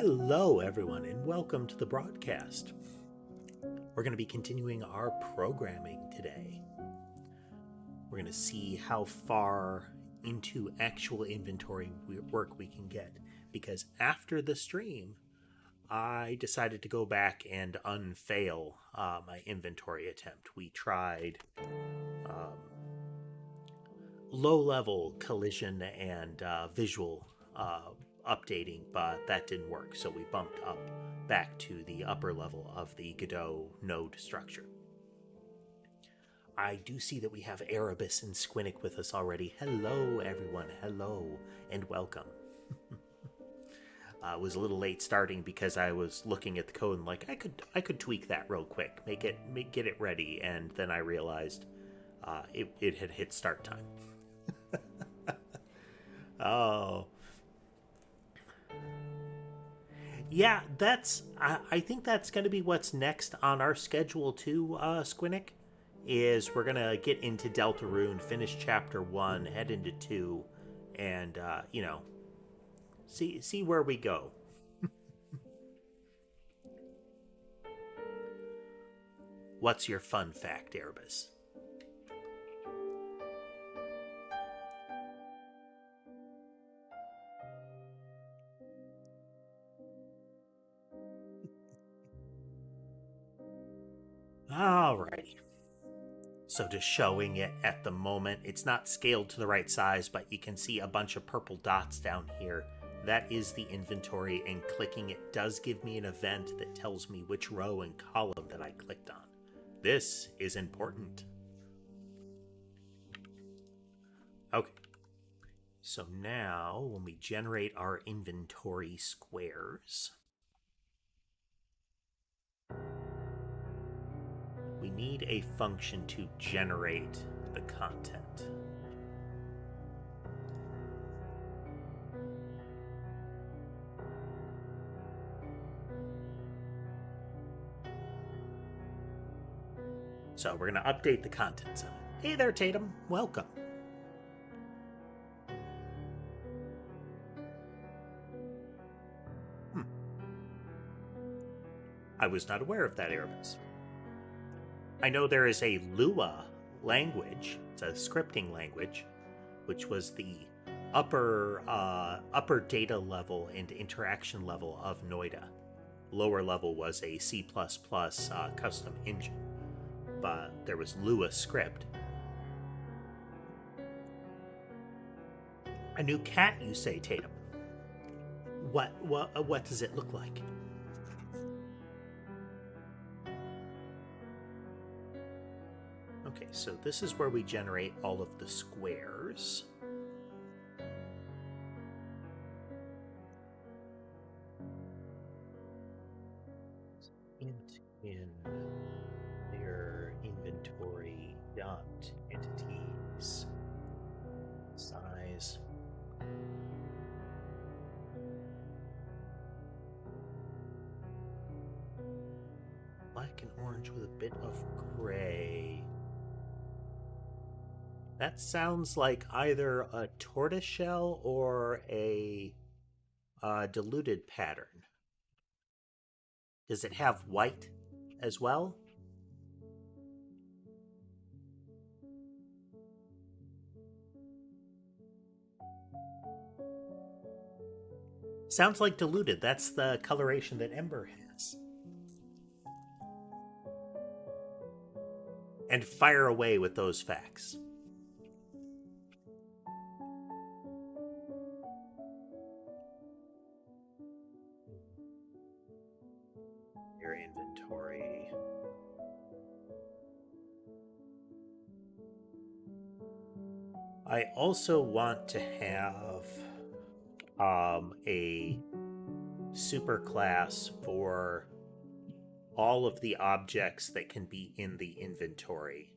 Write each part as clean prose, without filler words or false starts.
Hello, everyone, and welcome to the broadcast. We're going to be continuing our programming today. We're going to see how far into actual inventory work we can get, because after the stream, I decided to go back and unfail my inventory attempt. We tried low-level collision and visual updating, but that didn't work, so we bumped up back to the upper level of the Godot node structure. I do see that we have Erebus and Squinnick with us already. Hello, everyone. Hello, and welcome. I was a little late starting because I was looking at the code and like, I could tweak that real quick, get it ready, and then I realized it had hit start time. Oh. Yeah, I think that's going to be what's next on our schedule too, Squinnick, is we're going to get into Deltarune, finish Chapter 1, head into 2, and, see where we go. What's your fun fact, Erebus? Alrighty. So just showing it at the moment, it's not scaled to the right size, but you can see a bunch of purple dots down here. That is the inventory, and clicking it does give me an event that tells me which row and column that I clicked on. This is important. Okay. So now, when we generate our inventory squares, we need a function to generate the content. So we're going to update the contents of it. Hey there, Tatum. Welcome. I was not aware of that, Erebus. I know there is a Lua language, it's a scripting language, which was the upper data level and interaction level of Noida. Lower level was a C++ custom engine, but there was Lua script. A new cat, you say, Tatum? What does it look like? Okay, so this is where we generate all of the squares. Int in their inventory dot entities size. Black and orange with a bit of gray. That sounds like either a tortoiseshell or a diluted pattern. Does it have white as well? Sounds like diluted. That's the coloration that Ember has. And fire away with those facts. Your inventory. I also want to have a superclass for all of the objects that can be in the inventory,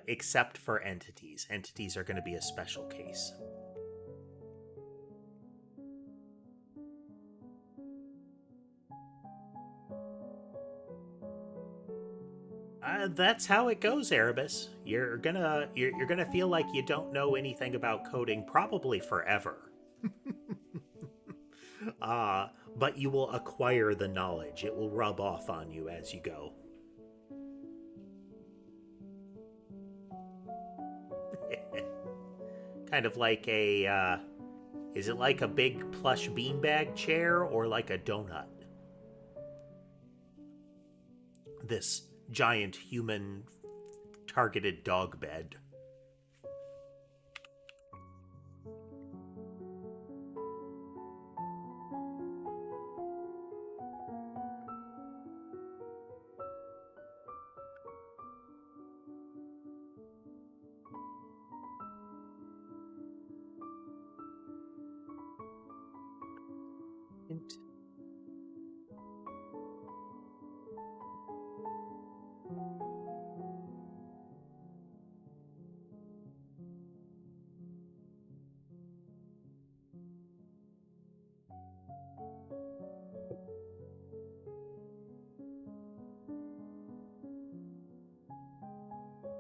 except for entities. Entities are going to be a special case. That's how it goes, Erebus. You're gonna feel like you don't know anything about coding probably forever. But you will acquire the knowledge. It will rub off on you as you go. Kind of like is it like a big plush beanbag chair or like a donut? This giant human targeted dog bed.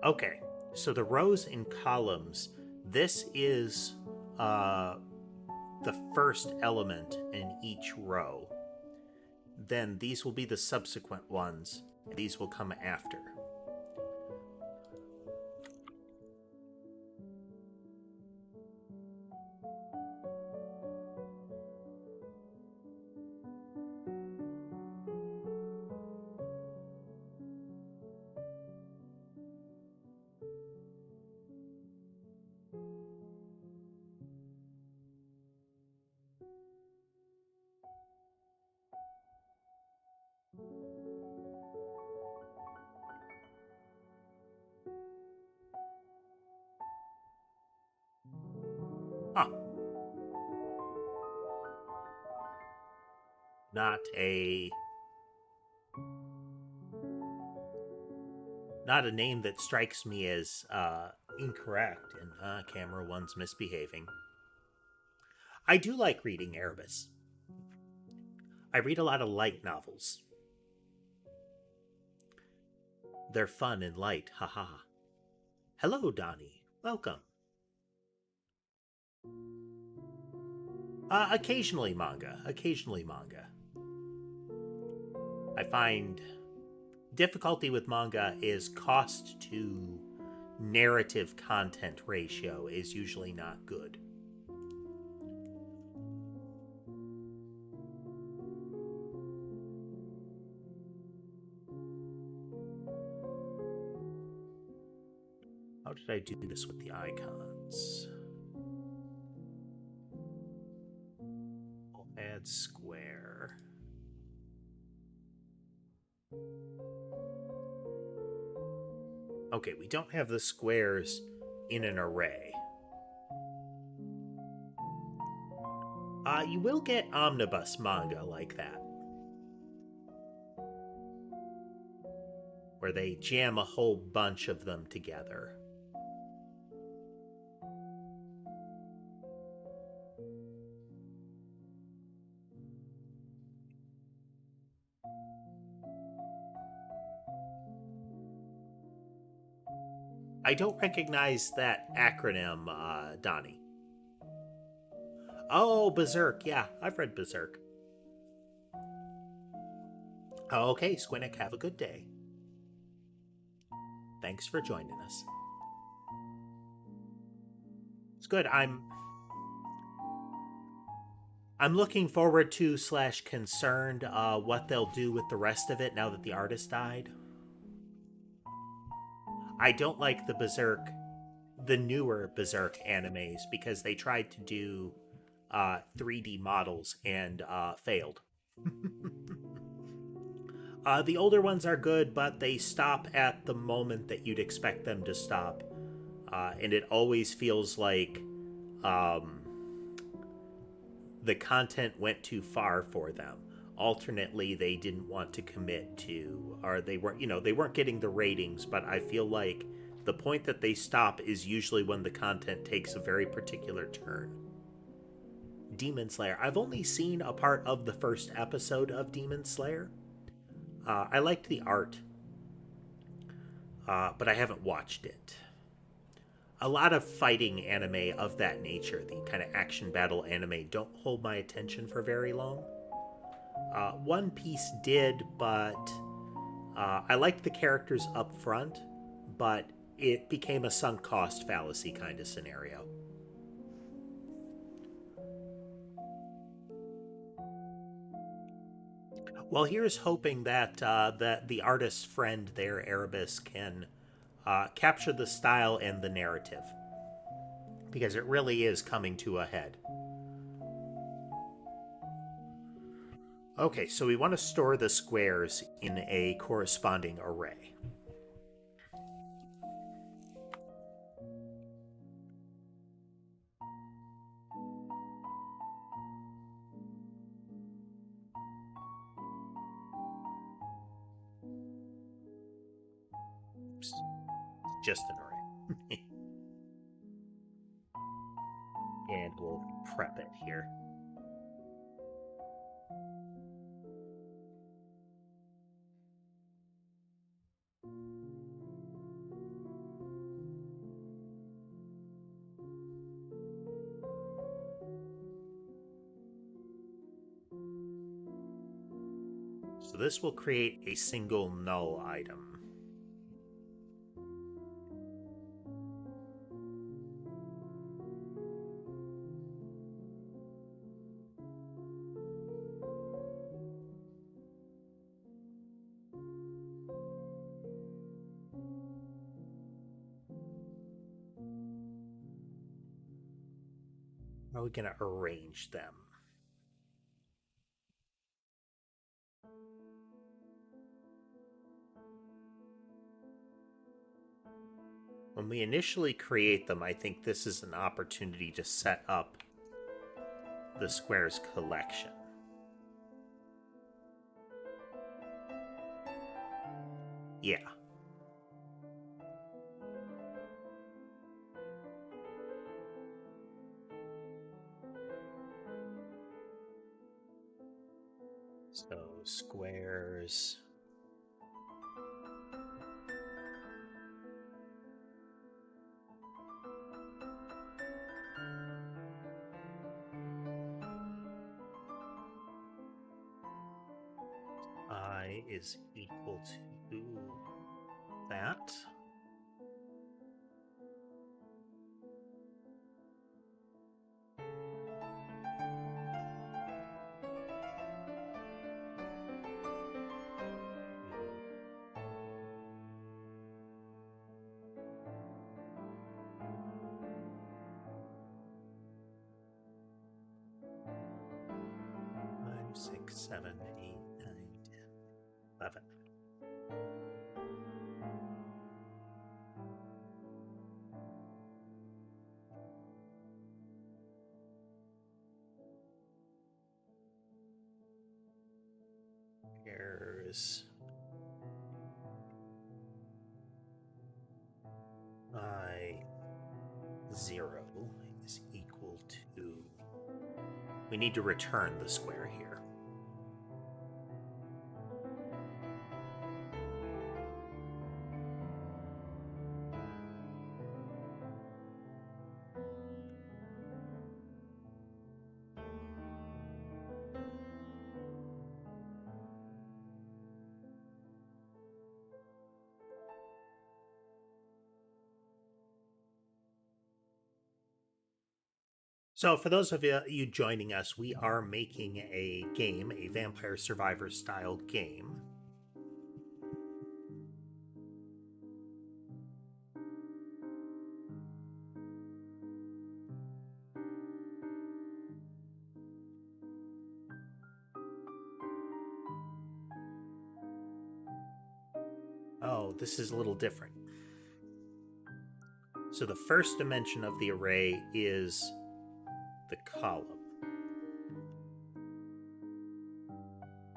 Okay, so the rows and columns, this is the first element in each row. Then these will be the subsequent ones, and these will come after. Huh. Not a name that strikes me as incorrect, and camera one's misbehaving. I do like reading Erebus. I read a lot of light novels. They're fun and light, haha. Hello, Donnie. Welcome. Occasionally manga. I find difficulty with manga is cost to narrative content ratio is usually not good. How did I do this with the icons? I'll add square. Okay, we don't have the squares in an array. You will get omnibus manga like that, where they jam a whole bunch of them together. I don't recognize that acronym, Donnie. Oh, Berserk. Yeah, I've read Berserk. Okay, Squinnick, have a good day. Thanks for joining us. It's good. I'm looking forward to / concerned what they'll do with the rest of it now that the artist died. I don't like the newer Berserk animes, because they tried to do 3D models and failed. The older ones are good, but they stop at the moment that you'd expect them to stop. And it always feels like the content went too far for them. Alternately, they didn't want to commit to, or they weren't getting the ratings, but I feel like the point that they stop is usually when the content takes a very particular turn. Demon Slayer. I've only seen a part of the first episode of Demon Slayer. I liked the art, but I haven't watched it. A lot of fighting anime of that nature, the kind of action battle anime, don't hold my attention for very long. One Piece did, but I liked the characters up front, but it became a sunk cost fallacy kind of scenario. Well, here's hoping that the artist's friend there, Erebus, can capture the style and the narrative, because it really is coming to a head. Okay, so we want to store the squares in a corresponding array. Oops, just an array. And we'll prep it here. So this will create a single null item. How are we going to arrange them? When we initially create them, I think this is an opportunity to set up the squares collection. Yeah. So squares. I is equal to that. Five, 6, 7, 8, 9, 10, 11. Here's I 0 is equal to. We need to return the square here. So, for those of you joining us, we are making a game, a Vampire Survivor style game. Oh, this is a little different. So, the first dimension of the array is the column.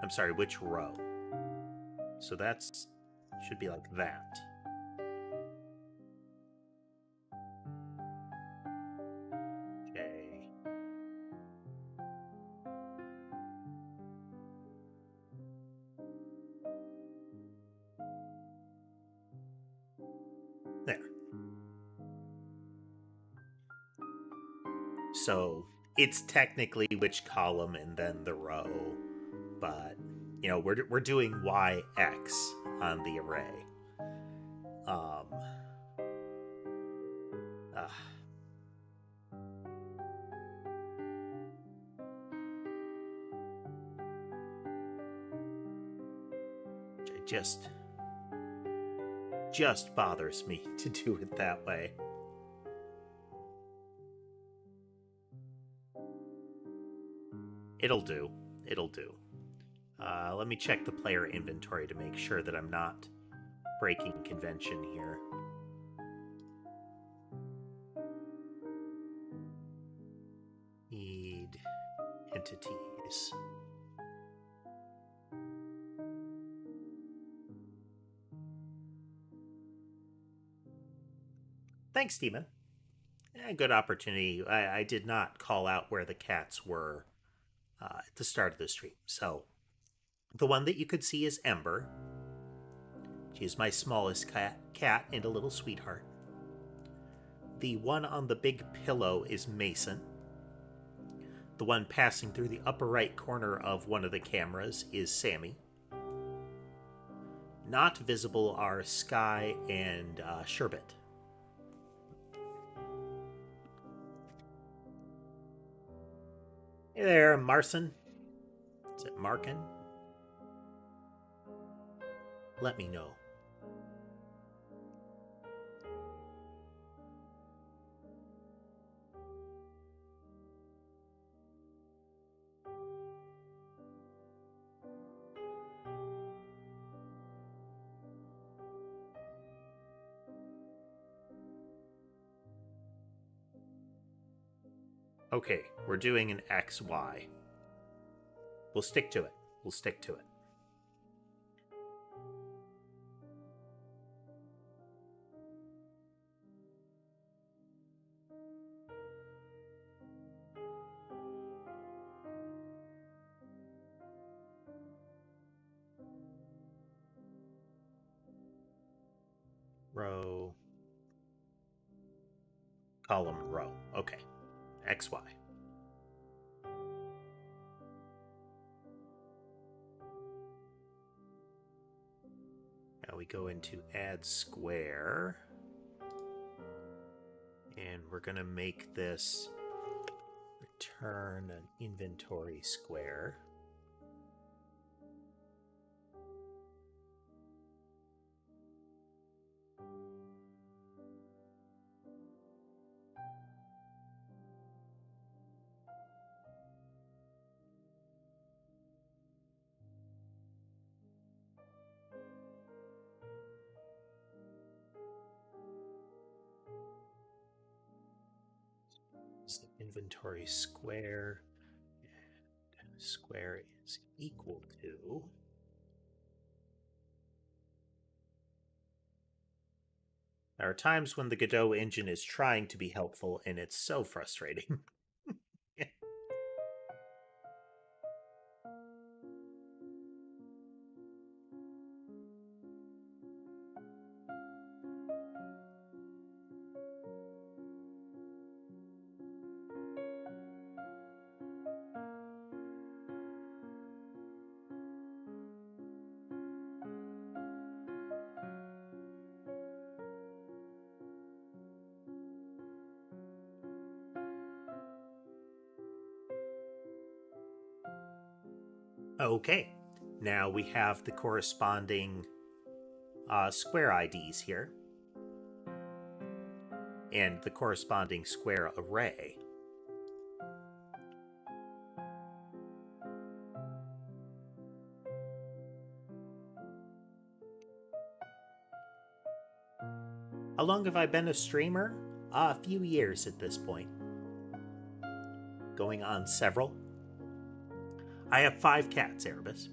I'm sorry, which row? So that's should be like that. Okay. There. So it's technically which column and then the row, but you know, we're doing YX on the array. Um, uh, it just bothers me to do it that way. It'll do. It'll do. Let me check the player inventory to make sure that I'm not breaking convention here. Need entities. Thanks, Steven. Good opportunity. I did not call out where the cats were at the start of the stream. So the one that you could see is Ember. She's my smallest cat and a little sweetheart. The one on the big pillow is Mason. The one passing through the upper right corner of one of the cameras is Sammy. Not visible are Sky and Sherbet. Hey there, Marson. Is it Markin? Let me know. Okay, we're doing an XY. We'll stick to it. We'll stick to it. Row. Column, row. Okay. XY. Now we go into add square. And we're going to make this return an inventory square. Inventory square, and square is equal to there are times when the Godot engine is trying to be helpful and it's so frustrating. Okay, now we have the corresponding square IDs here and the corresponding square array. How long have I been a streamer? A few years at this point. Going on several. I have 5 cats, Erebus.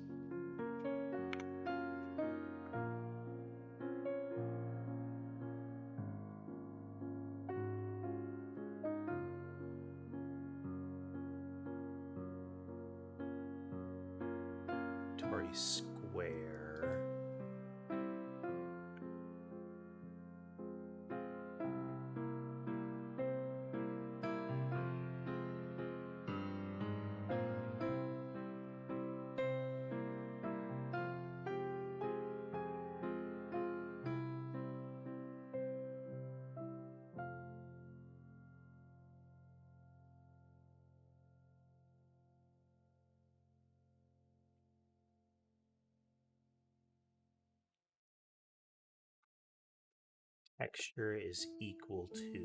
Tory Square. Texture is equal to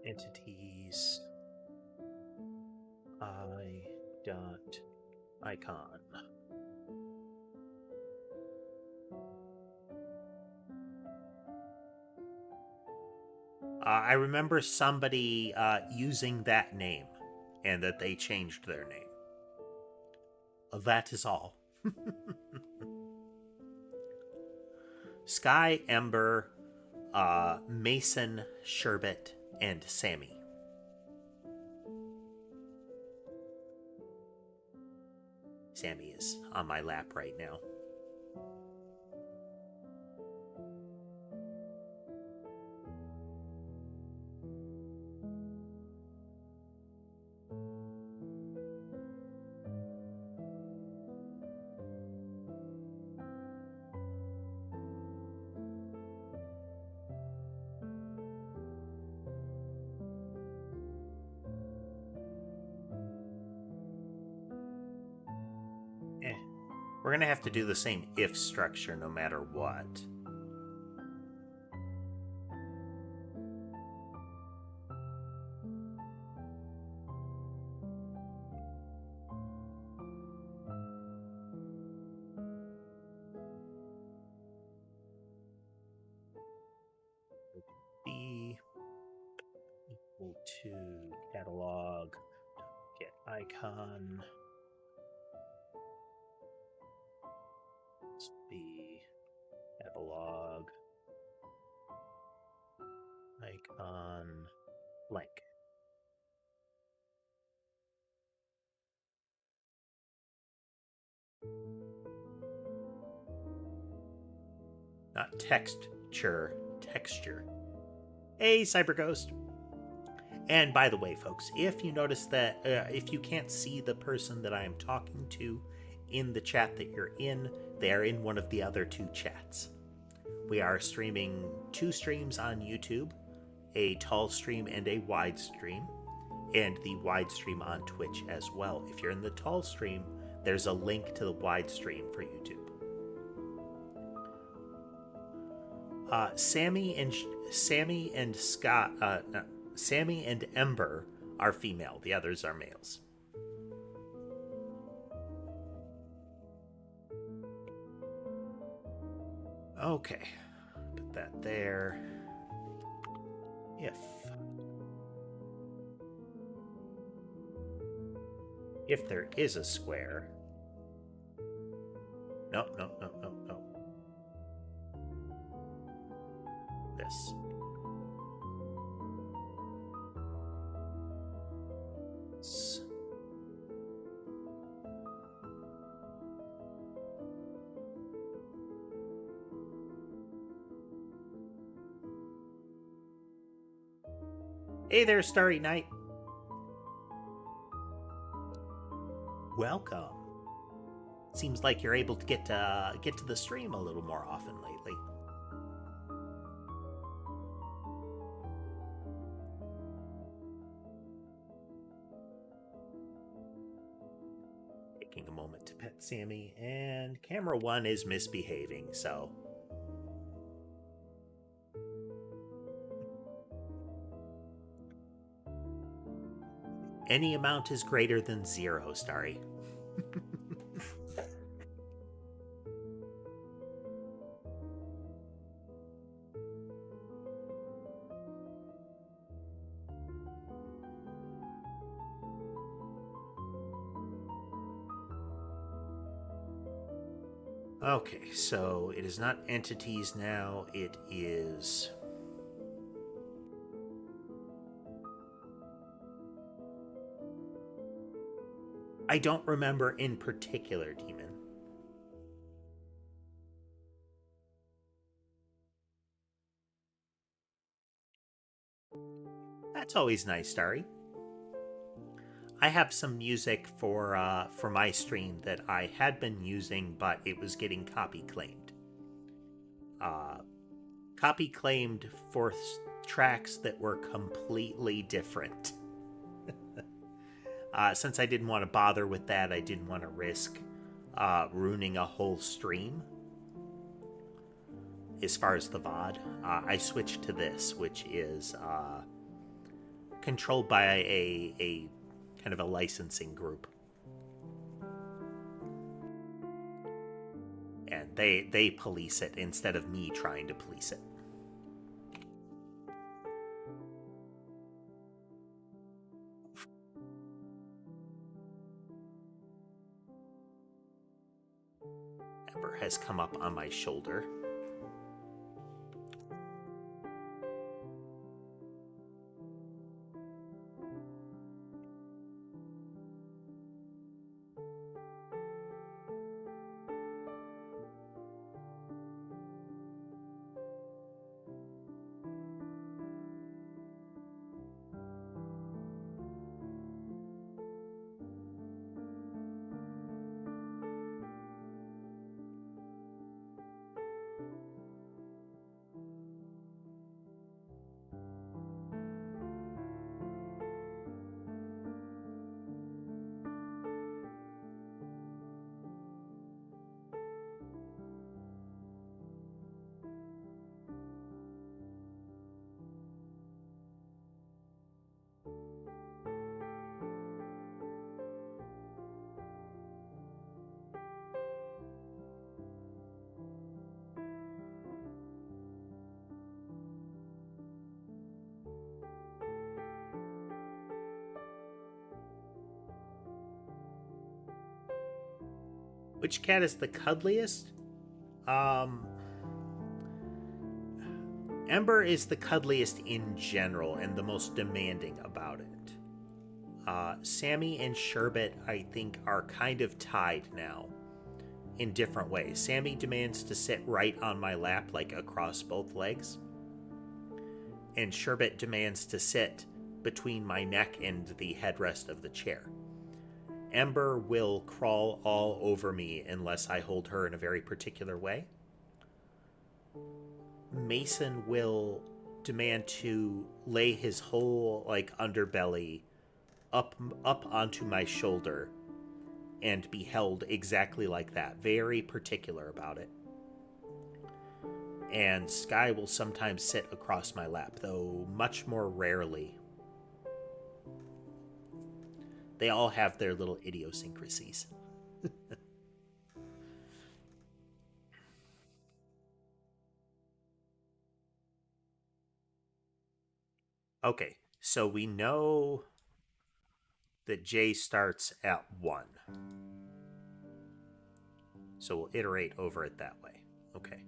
entities i.icon. I remember somebody using that name, and that they changed their name. That is all. Sky, Ember, Mason, Sherbet, and Sammy. Sammy is on my lap right now. We're going to have to do the same if structure no matter what. B equal to catalog get icon. B catalog icon blank. Not texture. Hey, CyberGhost. And by the way, folks, if you notice that if you can't see the person that I am talking to in the chat that you're in, they are in one of the other two chats. We are streaming 2 streams on YouTube, a tall stream and a wide stream, and the wide stream on Twitch as well. If you're in the tall stream, there's a link to the wide stream for YouTube. Sammy and Ember are female. The others are males. Okay, put that there. If there is a square. No. This. Hey there, Starry Night. Welcome. Seems like you're able to get to the stream a little more often lately. Taking a moment to pet Sammy, and camera 1 is misbehaving, so... Any amount is greater than 0, Starry. Okay, so it is not entities now, it is... I don't remember in particular, Demon. That's always nice, Starry. I have some music for my stream that I had been using, but it was getting copy claimed. Copy claimed for tracks that were completely different. Since I didn't want to bother with that, I didn't want to risk ruining a whole stream. As far as the VOD, I switched to this, which is controlled by a kind of a licensing group. And they police it instead of me trying to police it. Ember has come up on my shoulder. Which cat is the cuddliest? Ember is the cuddliest in general and the most demanding about it. Sammy and Sherbet, I think, are kind of tied now in different ways. Sammy demands to sit right on my lap, like across both legs. And Sherbet demands to sit between my neck and the headrest of the chair. Ember will crawl all over me unless I hold her in a very particular way. Mason will demand to lay his whole underbelly up onto my shoulder and be held exactly like that. Very particular about it. And Sky will sometimes sit across my lap, though much more rarely. They all have their little idiosyncrasies. Okay, so we know that J starts at 1. So we'll iterate over it that way. Okay.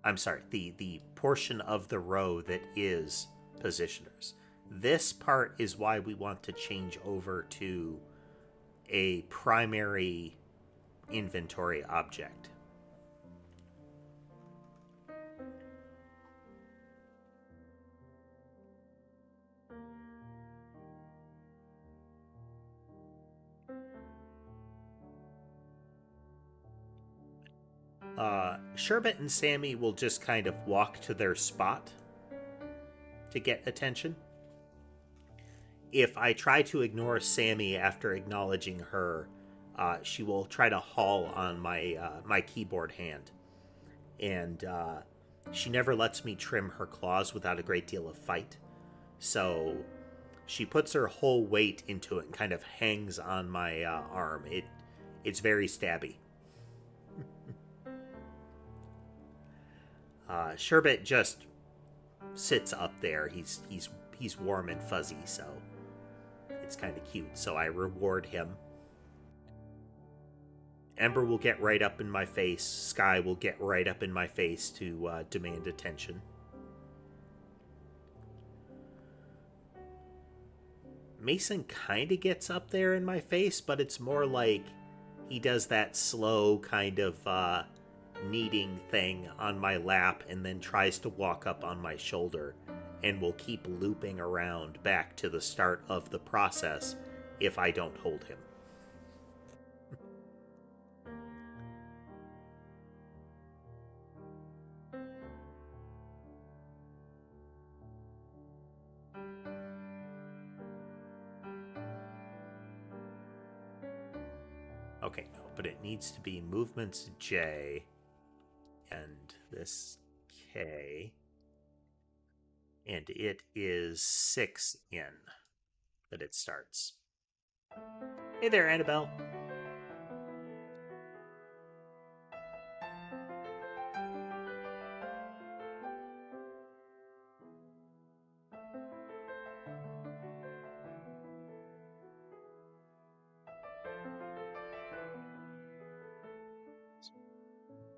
I'm sorry, the portion of the row that is positioners. This part is why we want to change over to a primary inventory object. Sherbet and Sammy will just kind of walk to their spot to get attention. If I try to ignore Sammy after acknowledging her, she will try to haul on my keyboard hand. And she never lets me trim her claws without a great deal of fight. So she puts her whole weight into it and kind of hangs on my arm. It's very stabby. Sherbet just sits up there. He's warm and fuzzy, so it's kind of cute. So I reward him. Ember will get right up in my face. Sky will get right up in my face to demand attention. Mason kind of gets up there in my face, but it's more like he does that slow kind of kneading thing on my lap and then tries to walk up on my shoulder and will keep looping around back to the start of the process if I don't hold him. Okay, no, but it needs to be movements J and this K. And it is 6 in that it starts. Hey there, Annabelle.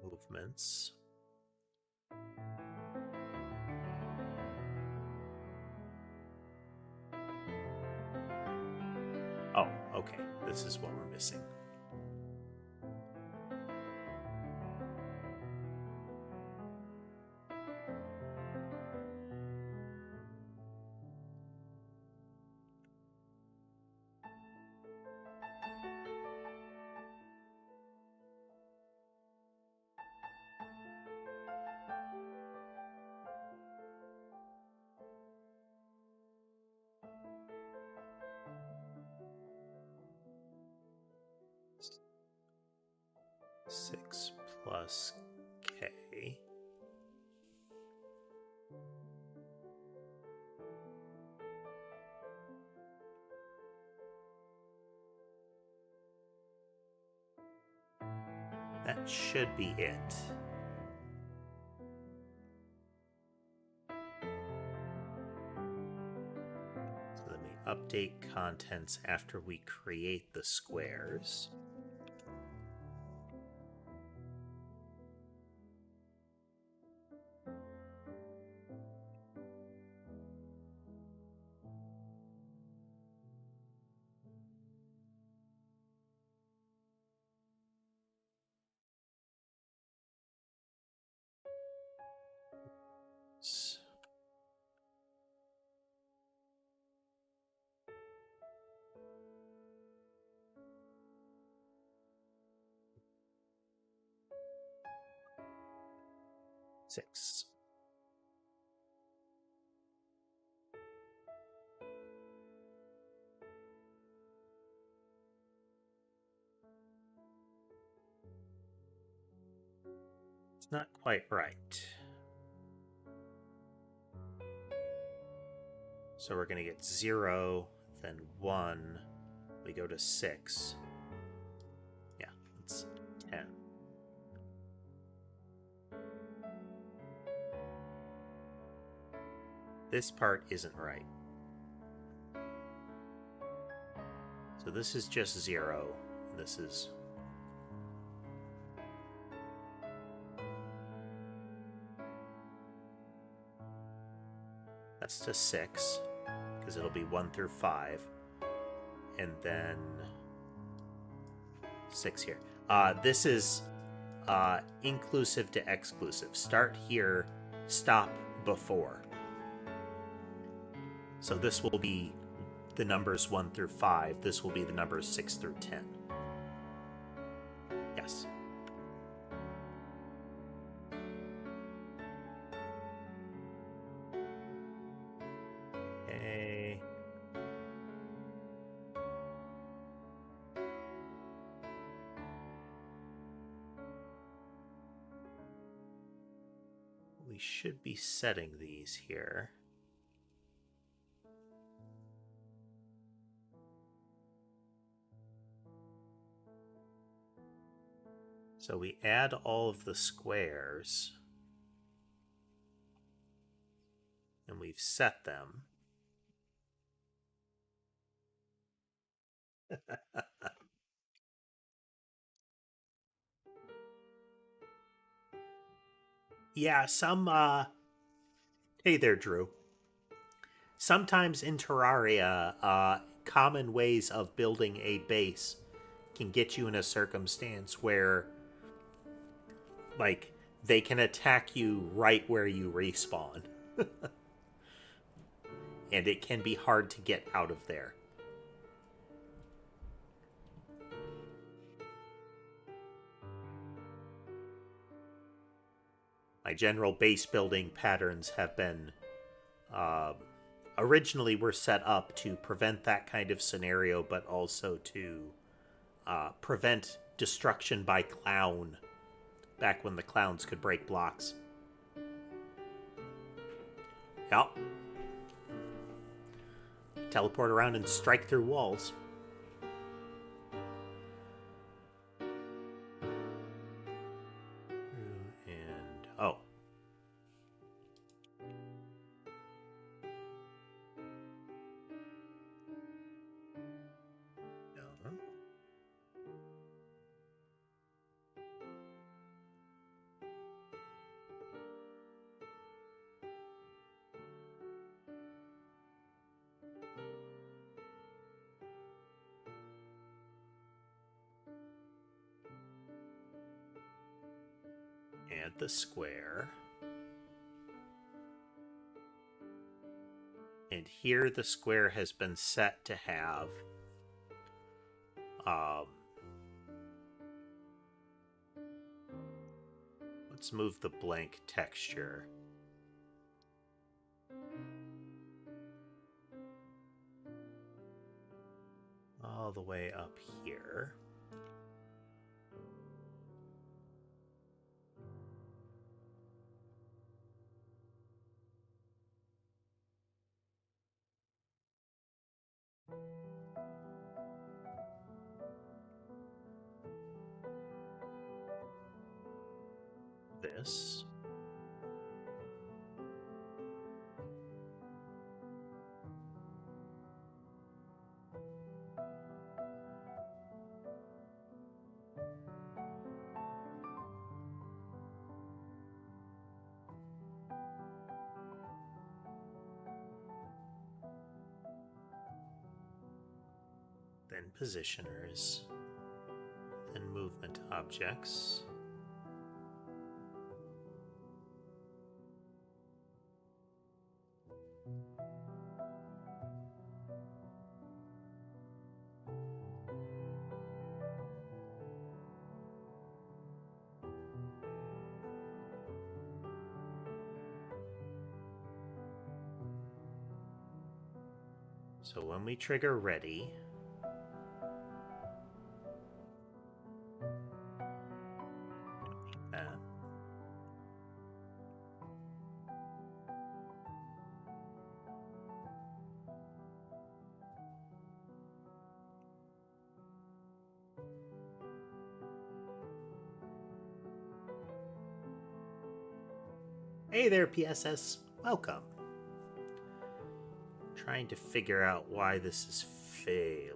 Movements. Oh, okay. This is what we're missing. Six plus K. That should be it. So let me update contents after we create the squares. Six. It's not quite right. So we're going to get 0, then 1. We go to 6. Yeah, it's 10. This part isn't right. So this is just 0. This is... That's to 6, because it'll be 1 through 5. And then 6 here. This is inclusive to exclusive. Start here, stop before. So this will be the numbers 1 through 5. This will be the numbers 6 through 10. Yes. Okay. We should be setting these here. So we add all of the squares, and we've set them. Yeah, hey there, Drew. Sometimes in Terraria, common ways of building a base can get you in a circumstance where, like, they can attack you right where you respawn. And it can be hard to get out of there. My general base building patterns have been originally were set up to prevent that kind of scenario, but also to prevent destruction by clown, back when the clowns could break blocks. Yep. Teleport around and strike through walls. And oh. Add the square. And here the square has been set to have let's move the blank texture. All the way up here. This. Then positioners, then movement objects. So when we trigger ready, hey there, PSS. Welcome. Trying to figure out why this is failing.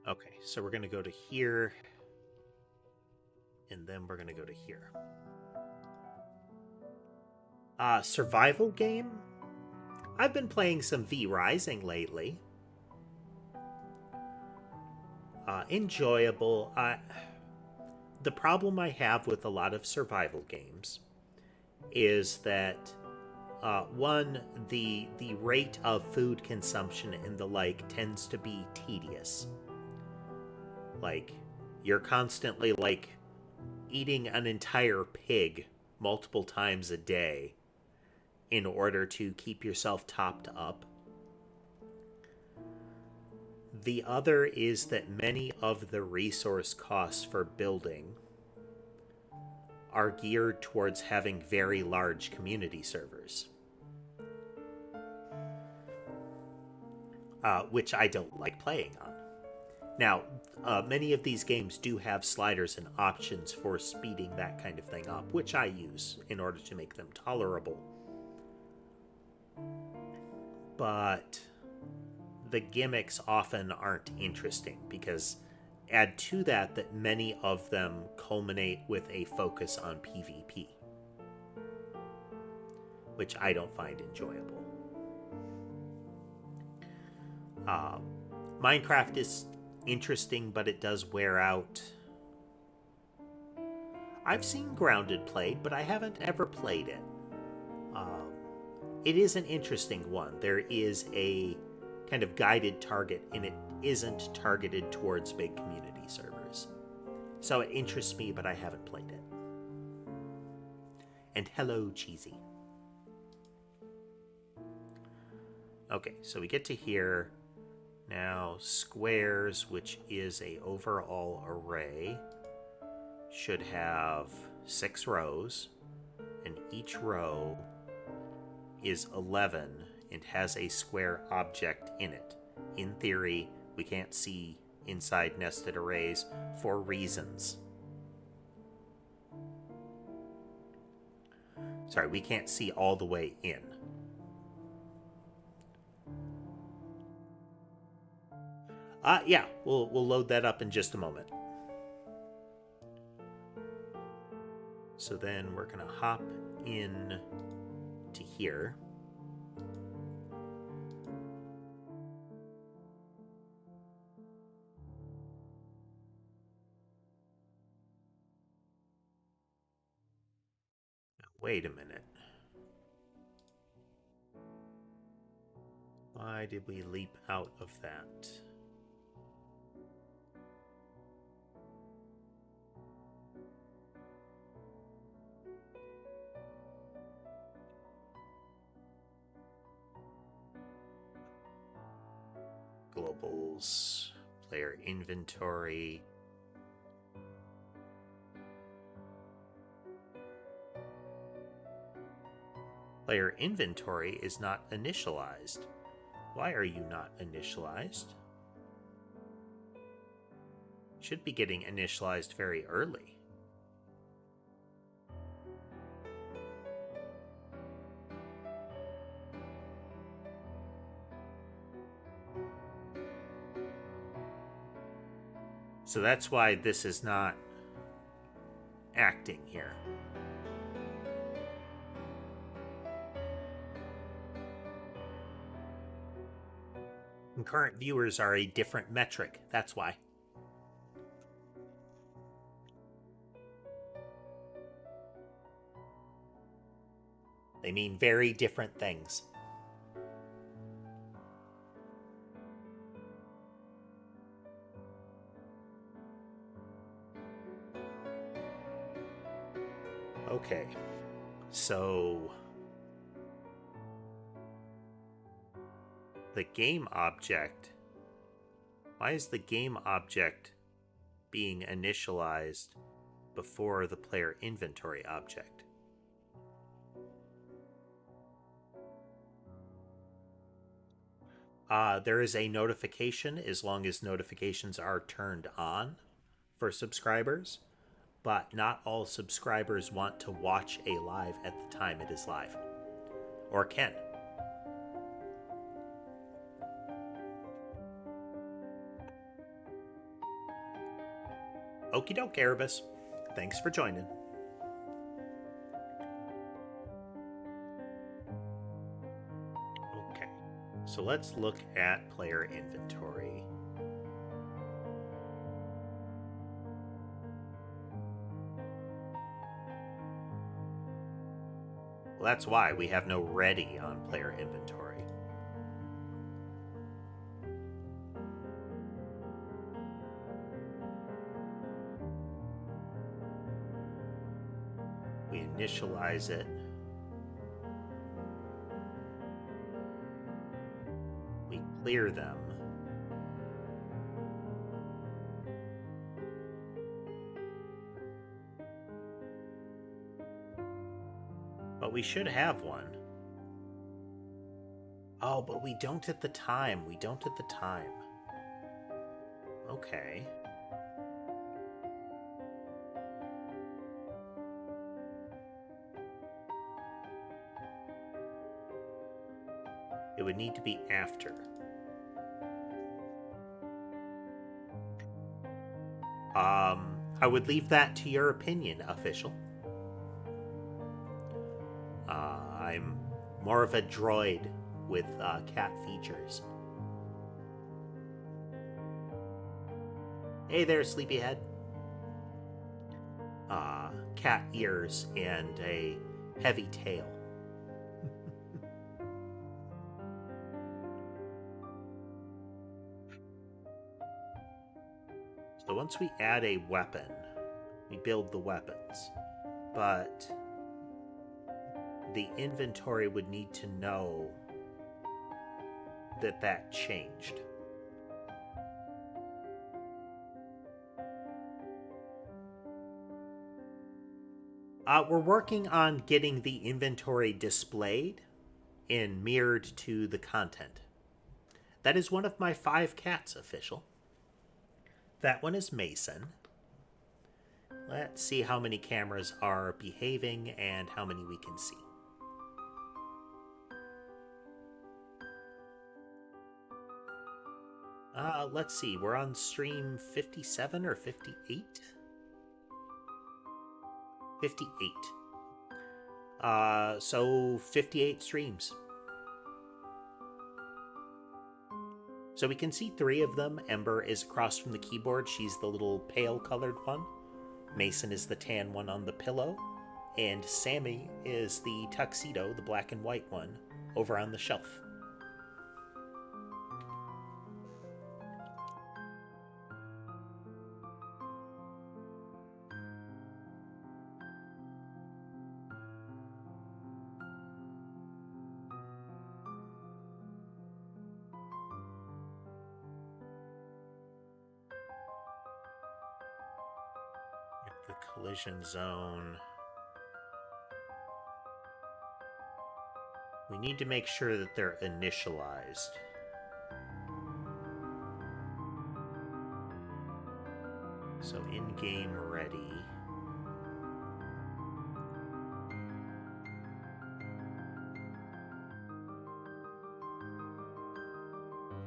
Okay, so we're going to go to here, and then we're going to go to here. Survival game? I've been playing some V Rising lately. Enjoyable. The problem I have with a lot of survival games is that one, the rate of food consumption and the like tends to be tedious. Like, you're constantly like eating an entire pig multiple times a day in order to keep yourself topped up. The other is that many of the resource costs for building are geared towards having very large community servers. Which I don't like playing on. Now, many of these games do have sliders and options for speeding that kind of thing up, which I use in order to make them tolerable. But the gimmicks often aren't interesting, because add to that that many of them culminate with a focus on PvP, which I don't find enjoyable. Minecraft is interesting, but it does wear out. I've seen Grounded played, but I haven't ever played it. It is an interesting one. There is a kind of guided target, and it isn't targeted towards big community servers. So it interests me, but I haven't played it. And hello, Cheesy. Okay, so we get to here. Now, squares, which is a overall array, should have 6 rows, and each row is 11 and has a square object in it. In theory, we can't see inside nested arrays for reasons. Sorry, we can't see all the way in. Yeah, we'll load that up in just a moment. So then we're going to hop in to here. Now, wait a minute. Why did we leap out of that? Globals, player inventory. Player inventory is not initialized. Why are you not initialized? Should be getting initialized very early. So that's why this is not acting here. Concurrent viewers are a different metric, that's why. They mean very different things. Okay, so the game object, why is the game object being initialized before the player inventory object? There is a notification as long as notifications are turned on for subscribers, but not all subscribers want to watch a live at the time it is live, or can. Okie doke, Erebus. Thanks for joining. Okay, so let's look at player inventory. Well, that's why we have no ready on player inventory. We initialize it. We clear them. But we should have one. Oh, but we don't at the time. We don't at the time. Okay. It would need to be after. I would leave that to your opinion, official. I'm more of a droid with cat features. Hey there, sleepyhead. Cat ears and a heavy tail. So once we add a weapon, we build the weapons. But the inventory would need to know that that changed. We're working on getting the inventory displayed and mirrored to the content. That is one of my 5 cats, official. That one is Mason. Let's see how many cameras are behaving and how many we can see. Let's see, we're on stream 57 or 58? 58. So 58 streams. So we can see 3 of them. Ember is across from the keyboard. She's the little pale colored one. Mason is the tan one on the pillow. And Sammy is the tuxedo, the black and white one, over on the shelf. The collision zone. We need to make sure that they're initialized. So in-game ready.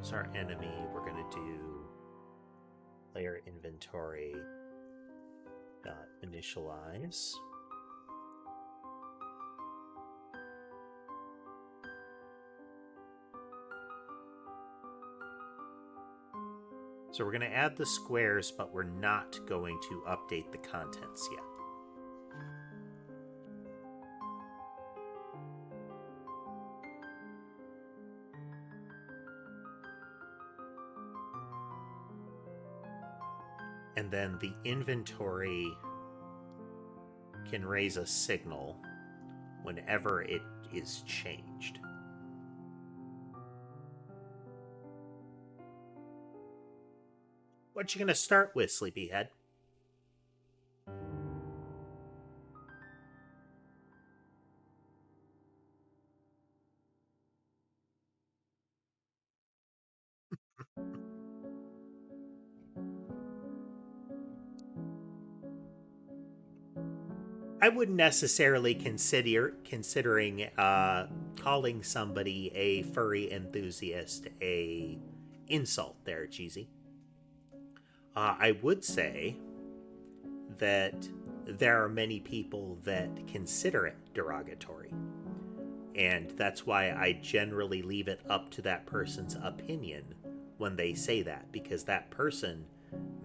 So our enemy, we're going to do player inventory initialize. So we're going to add the squares, but we're not going to update the contents yet. And then the inventory can raise a signal whenever it is changed. What you gonna start with, Sleepyhead? I wouldn't necessarily considering calling somebody a furry enthusiast a insult there, Cheesy. I would say that there are many people that consider it derogatory. And that's why I generally leave it up to that person's opinion when they say that, because that person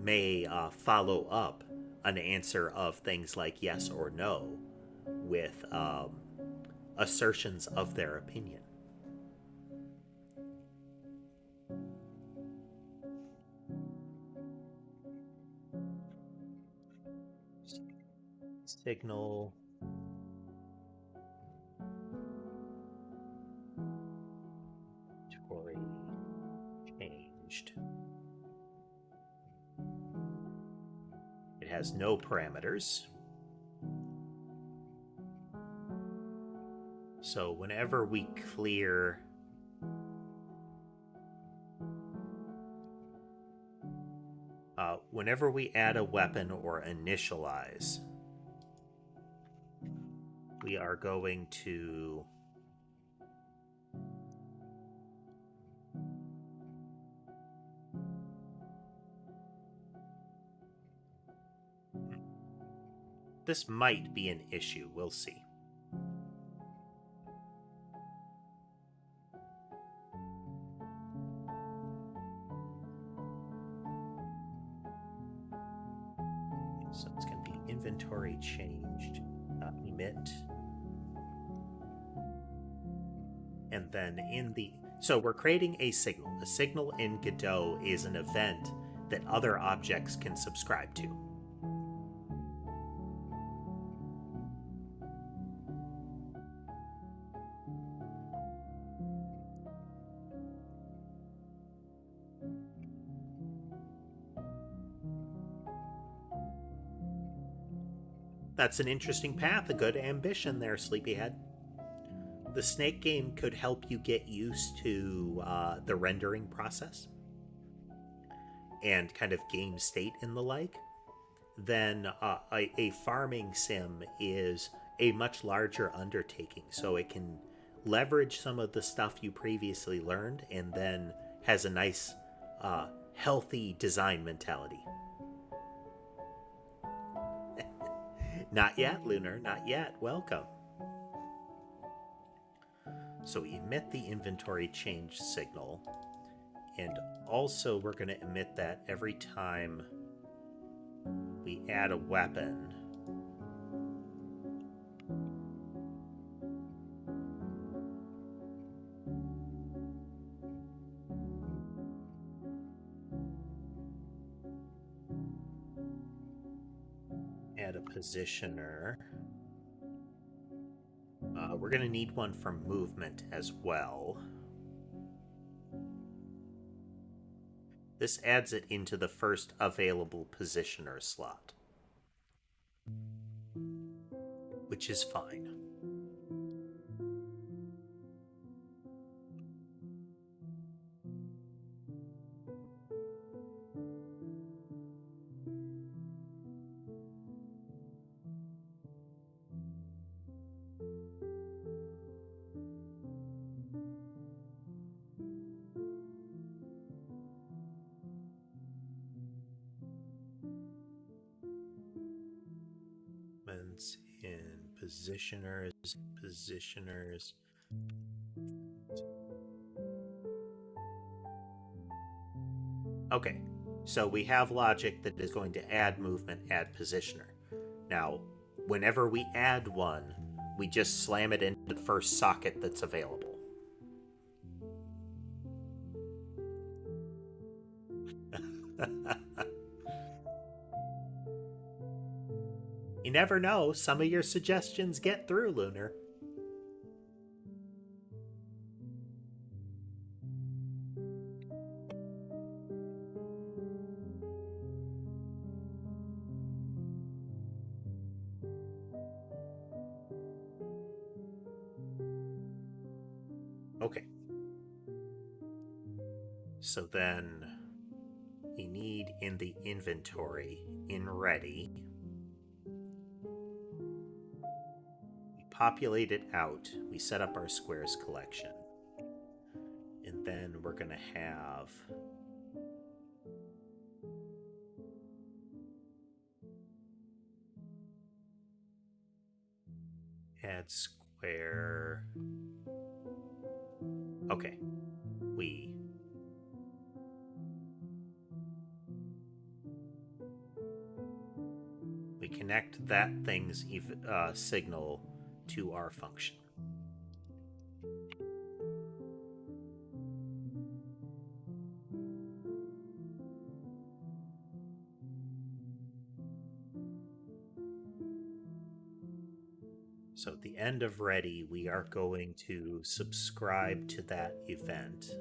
may follow up an answer of things like yes or no with assertions of their opinion. Signal. Tory changed. It has no parameters. So whenever we clear whenever we add a weapon or initialize, we are going to this might be an issue. We'll see. So it's going to be inventory changed, emit. And then in the... So we're creating a signal. A signal in Godot is an event that other objects can subscribe to. That's an interesting path, a good ambition there, Sleepyhead. The snake game could help you get used to the rendering process and kind of game state and the like. Then a farming sim is a much larger undertaking, so it can leverage some of the stuff you previously learned and then has a nice, healthy design mentality. Not yet, Lunar, not yet. Welcome. So we emit the inventory change signal, and also we're going to emit that every time we add a weapon. Add a positioner. We're going to need one for movement as well. This adds it into the first available positioner slot, which is fine. In positioners. Okay, so we have logic that is going to add movement, add positioner. Now, whenever we add one, we just slam it into the first socket that's available. You never know, some of your suggestions get through, Lunar. Okay. So then we need in the inventory, in ready, we populate it out, we set up our squares collection, and then we're going to have add square. Okay, we connect that thing's signal to our function. So at the end of ready, we are going to subscribe to that event.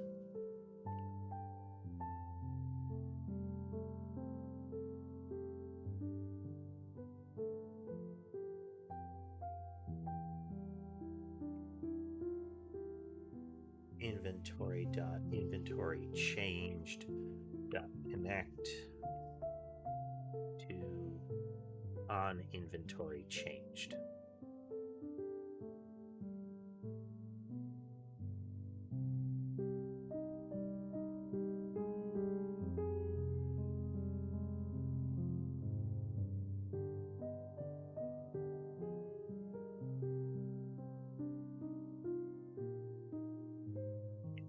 Inventory changed connect to on inventory changed.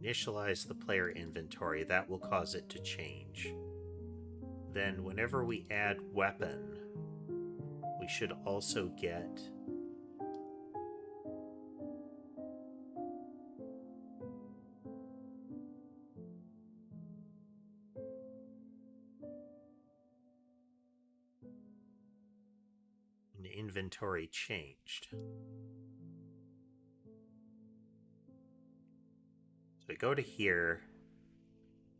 Initialize the player inventory, that will cause it to change. Then whenever we add weapon, we should also get an inventory changed. So we go to here,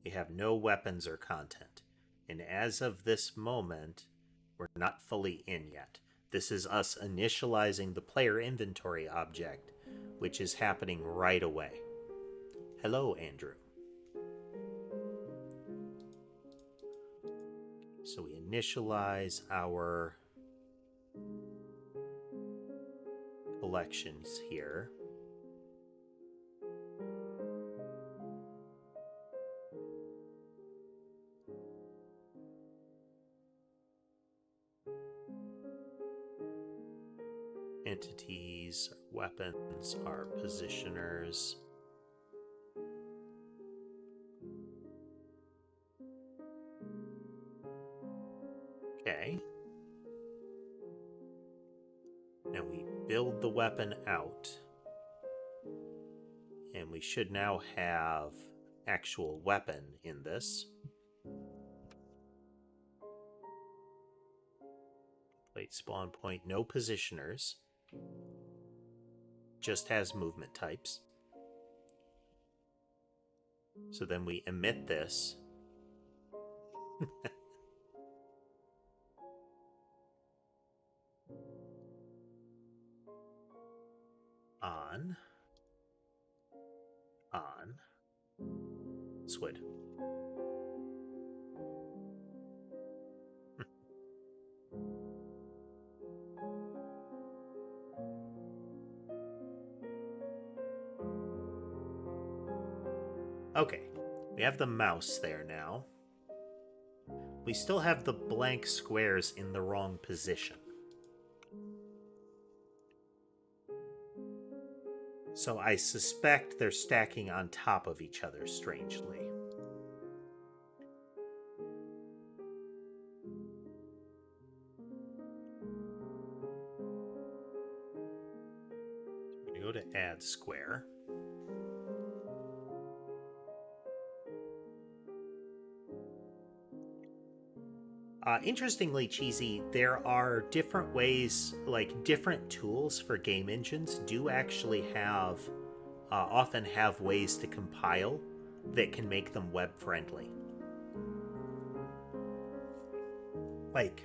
we have no weapons or content. And as of this moment, we're not fully in yet. This is us initializing the player inventory object, which is happening right away. Hello, Andrew. So we initialize our collections here. Entities, weapons, our positioners. Okay. Now we build the weapon out. And we should now have actual weapon in this. Plate spawn point, no positioners. Just has movement types. So then we emit this. On. Swid. Okay, we have the mouse there now. We still have the blank squares in the wrong position. So I suspect they're stacking on top of each other strangely. I'm going to go to add square. Interestingly, Cheesy, there are different ways, like different tools for game engines do actually have, often have ways to compile that can make them web friendly. Like,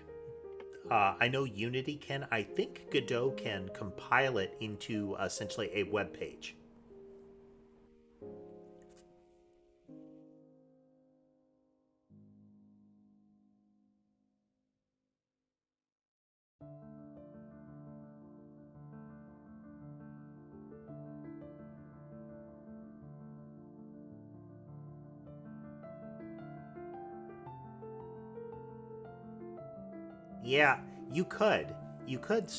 I know Unity can, I think Godot can compile it into essentially a web page. Yeah, you could. You could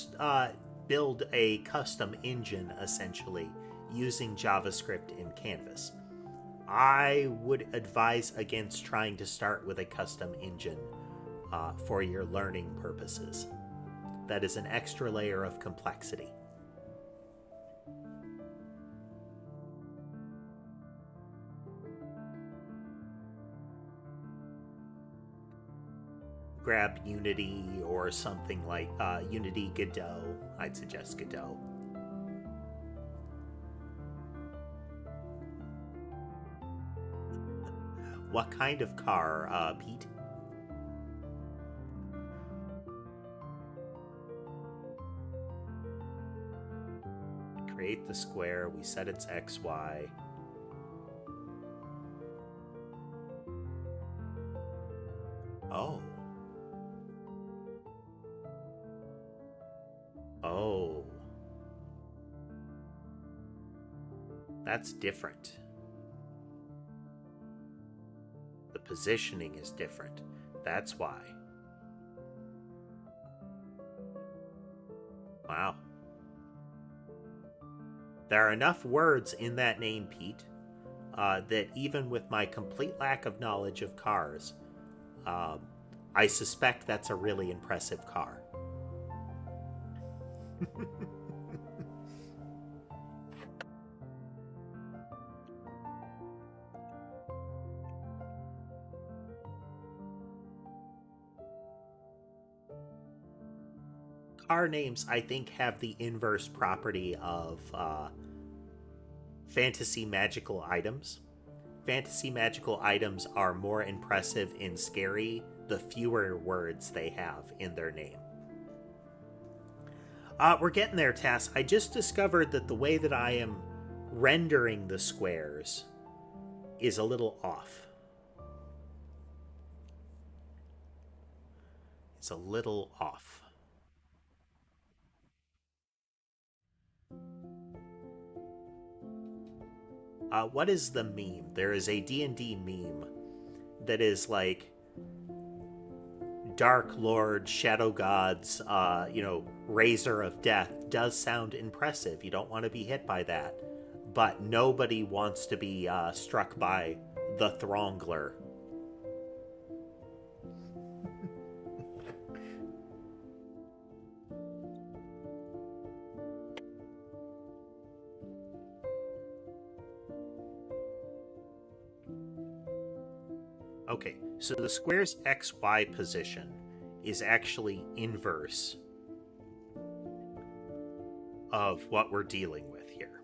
build a custom engine, essentially, using JavaScript in Canvas. I would advise against trying to start with a custom engine for your learning purposes. That is an extra layer of complexity. Grab Unity or something like Unity Godot. I'd suggest Godot. What kind of car, Pete? Create the square. We set its XY. Oh. Oh. That's different. The positioning is different. That's why. Wow. There are enough words in that name, Pete, that even with my complete lack of knowledge of cars, I suspect that's a really impressive car. Car names, I think, have the inverse property of fantasy magical items. Fantasy magical items are more impressive and scary the fewer words they have in their name. We're getting there, Tass. I just discovered that the way that I am rendering the squares is a little off. It's a little off. What is the meme? There is a D&D meme that is like Dark Lord, Shadow Gods, Razor of Death does sound impressive. You don't want to be hit by that. But nobody wants to be struck by the Throngler. Okay, so the square's XY position is actually inverse of what we're dealing with here.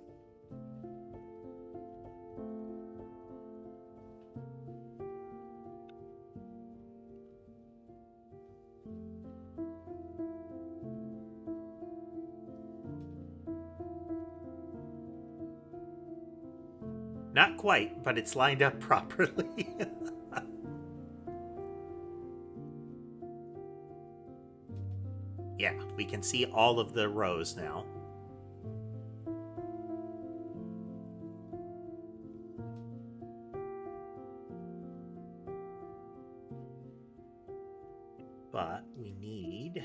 Not quite, but it's lined up properly. Yeah, we can see all of the rows now. But we need...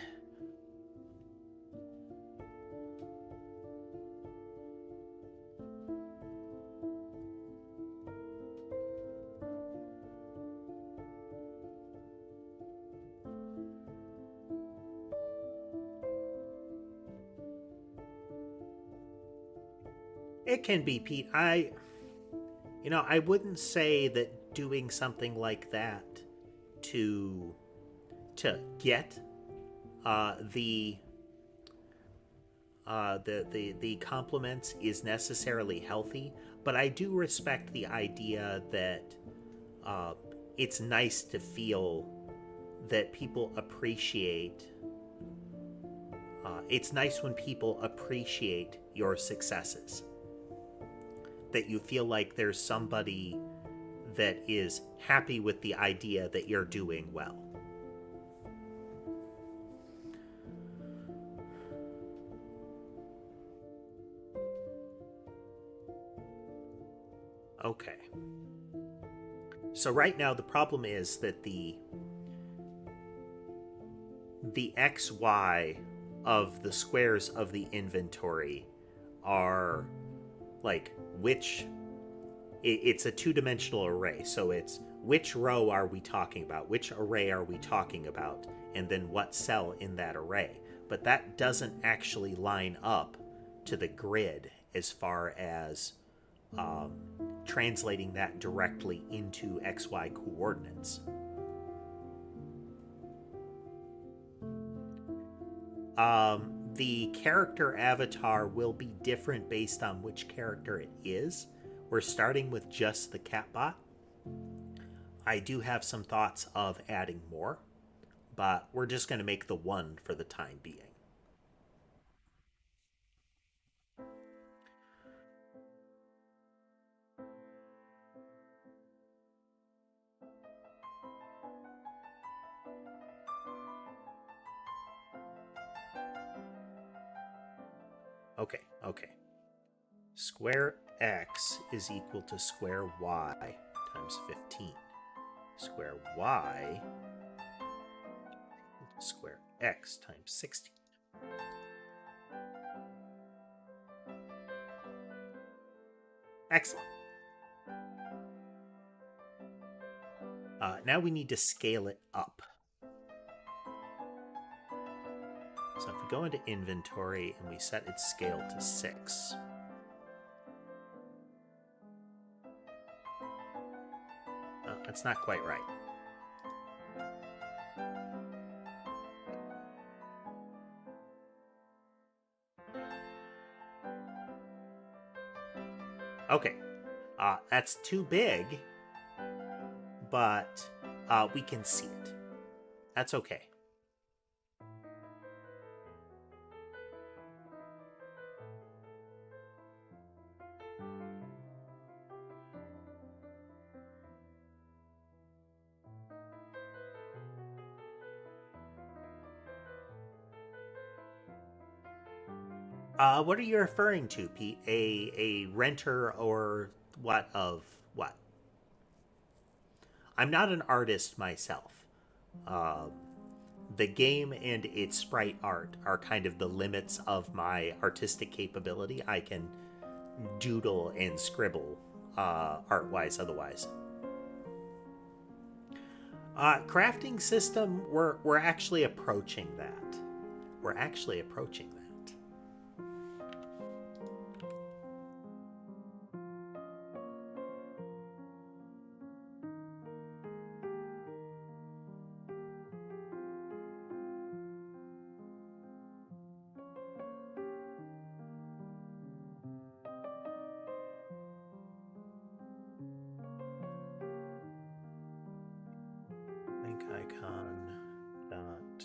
It can be, Pete. I wouldn't say that doing something like that to get the compliments is necessarily healthy, but I do respect the idea that it's nice to feel that people appreciate. It's nice when people appreciate your successes. That you feel like there's somebody that is happy with the idea that you're doing well. Okay. So right now the problem is that the XY of the squares of the inventory are like it's a two-dimensional array, so it's which row are we talking about, which array are we talking about, and then what cell in that array. But that doesn't actually line up to the grid as far as translating that directly into XY coordinates. The character avatar will be different based on which character it is. We're starting with just the catbot. I do have some thoughts of adding more, but we're just going to make the one for the time being. Okay. Square x is equal to square y times 15. Square y equal to square x times 16. Excellent. Now we need to scale it up. So if we go into inventory and we set its scale to 6. That's not quite right. Okay, that's too big, but we can see it. That's okay. What are you referring to, Pete? A renter or what of what? I'm not an artist myself. Um, the game and its sprite art are kind of the limits of my artistic capability. I can doodle and scribble art-wise otherwise. Crafting system, we're actually approaching that. We're actually approaching that. Link icon dot.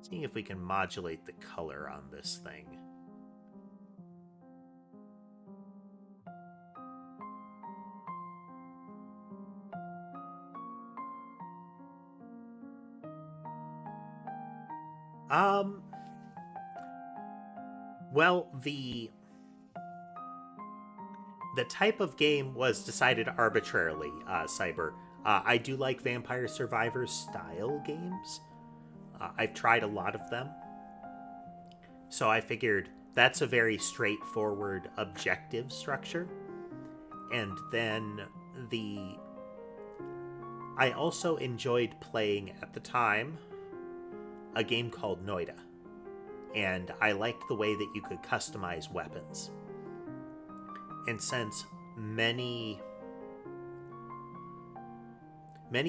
Seeing if we can modulate the color on this thing. Well, the type of game was decided arbitrarily, Cyber. I do like Vampire Survivors style games. I've tried a lot of them. So I figured that's a very straightforward objective structure. And then I also enjoyed playing at the time a game called Noida. And I liked the way that you could customize weapons. And since many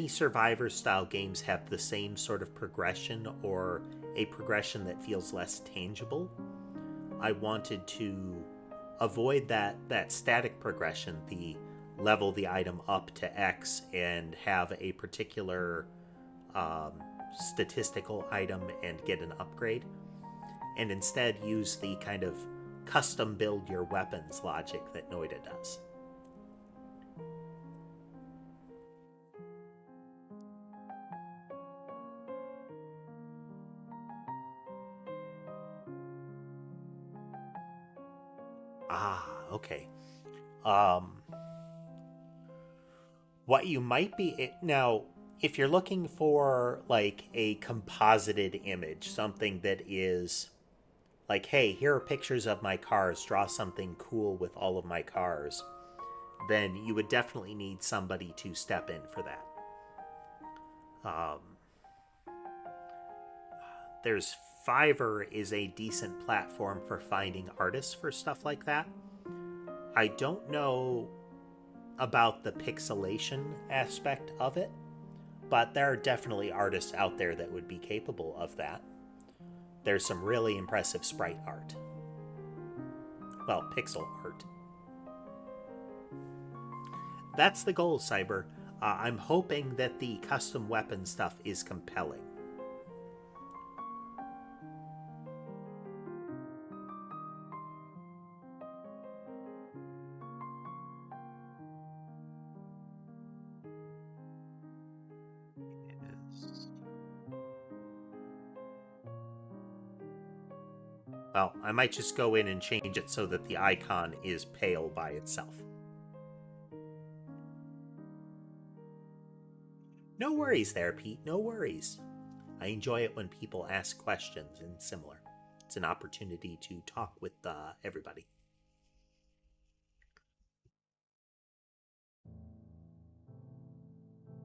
Survivor style games have the same sort of progression, or a progression that feels less tangible, I wanted to avoid that static progression, the level the item up to X and have a particular statistical item and get an upgrade, and instead use the kind of custom build your weapons logic that Noida does. Okay. What you might be now, if you're looking for like a composited image, something that is like, hey, here are pictures of my cars, draw something cool with all of my cars, then you would definitely need somebody to step in for that. There's Fiverr is a decent platform for finding artists for stuff like that. I don't know about the pixelation aspect of it, but there are definitely artists out there that would be capable of that. There's some really impressive sprite art. Well, pixel art. That's the goal, Cyber. I'm hoping that the custom weapon stuff is compelling. Well, I might just go in and change it so that the icon is pale by itself. No worries there, Pete. No worries. I enjoy it when people ask questions and similar. It's an opportunity to talk with everybody.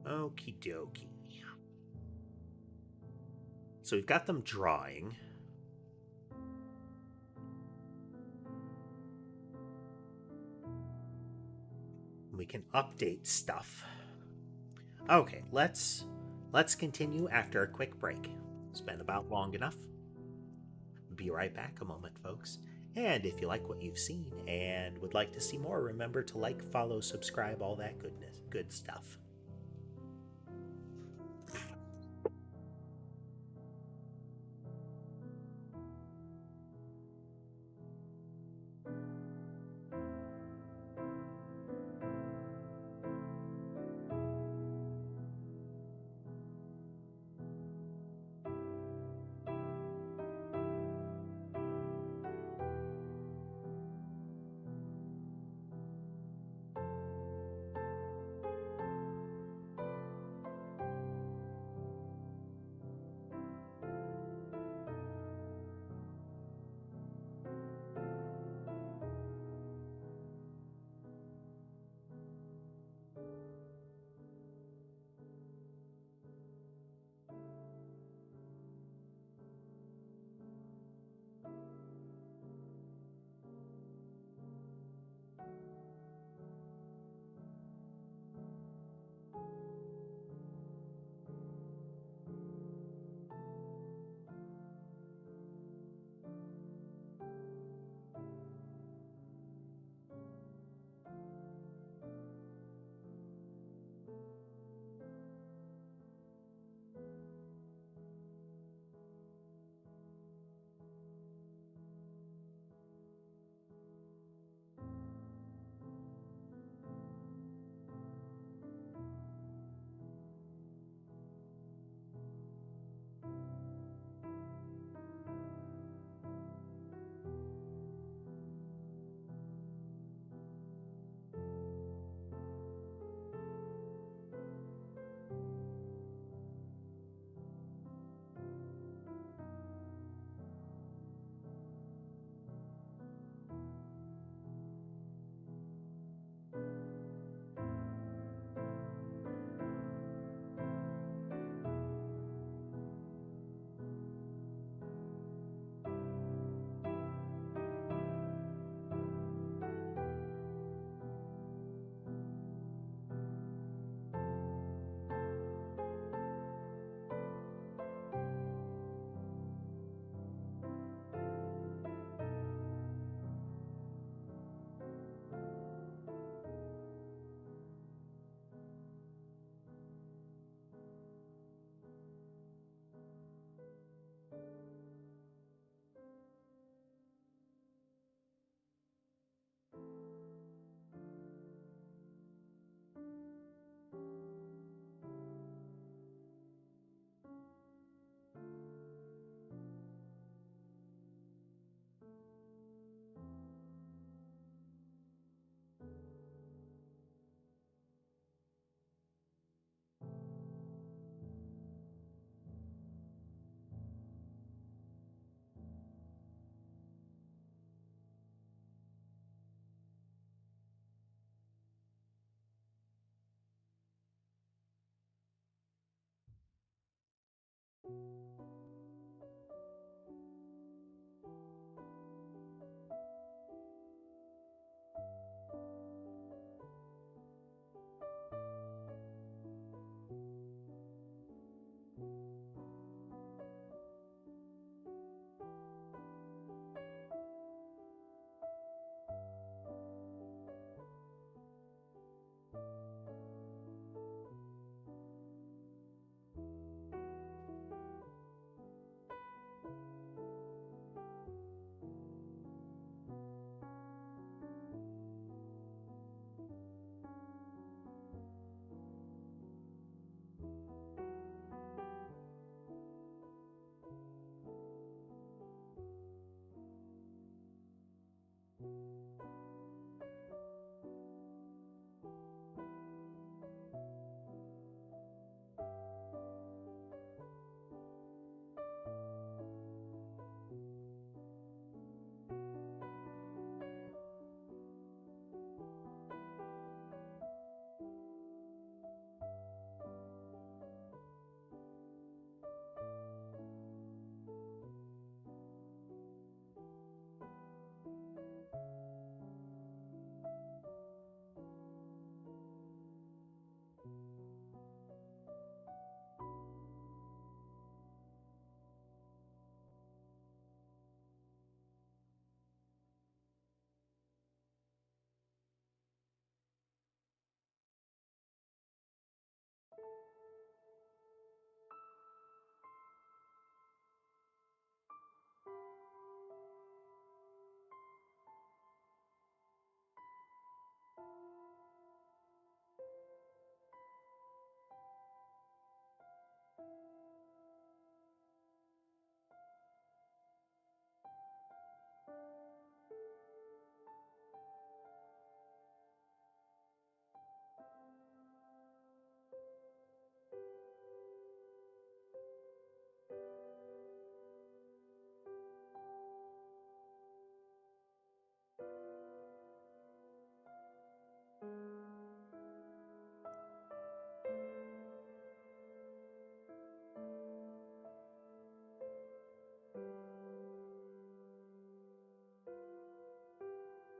Okie dokie. So we've got them drawing. We can update stuff. Okay, let's continue after a quick break. It's been about long enough. Be right back a moment, folks. And if you like what you've seen and would like to see more, remember to like, follow, subscribe, all that good stuff.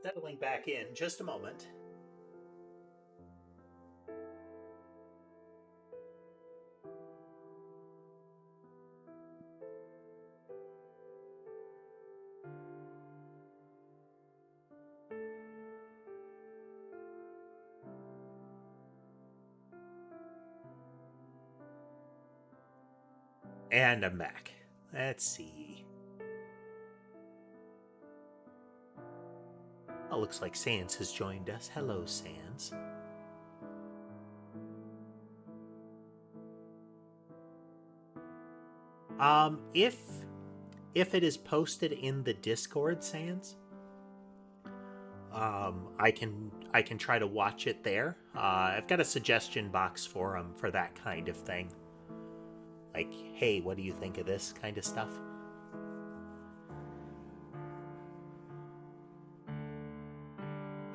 Settling back in, just a moment. And I'm back. Let's see. Oh, looks like Sans has joined us. Hello, Sans. If it is posted in the Discord, Sans, I can try to watch it there. I've got a suggestion box forum for that kind of thing. Like, hey, what do you think of this kind of stuff?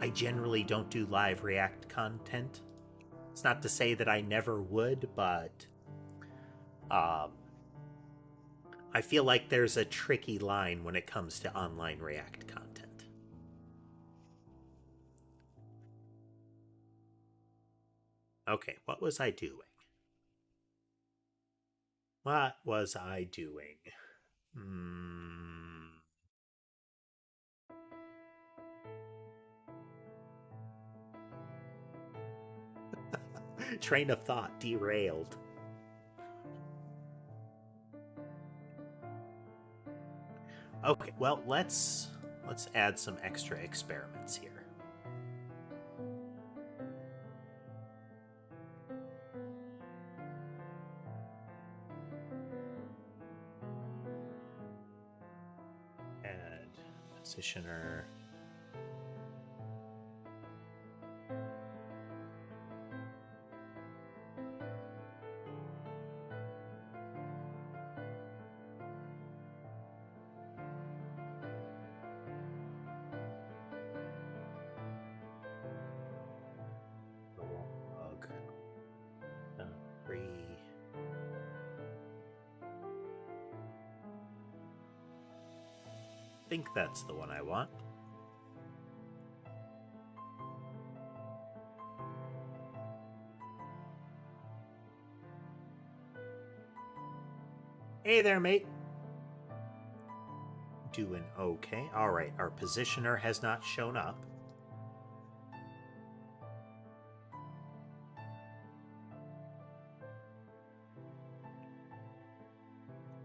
I generally don't do live React content. It's not to say that I never would, but I feel like there's a tricky line when it comes to online React content. Okay, what was I doing? What was I doing? Train of thought derailed. Okay, well, let's add some extra experiments here. Add positioner. I think that's the one I want. Hey there, mate. Doing okay. All right, our positioner has not shown up.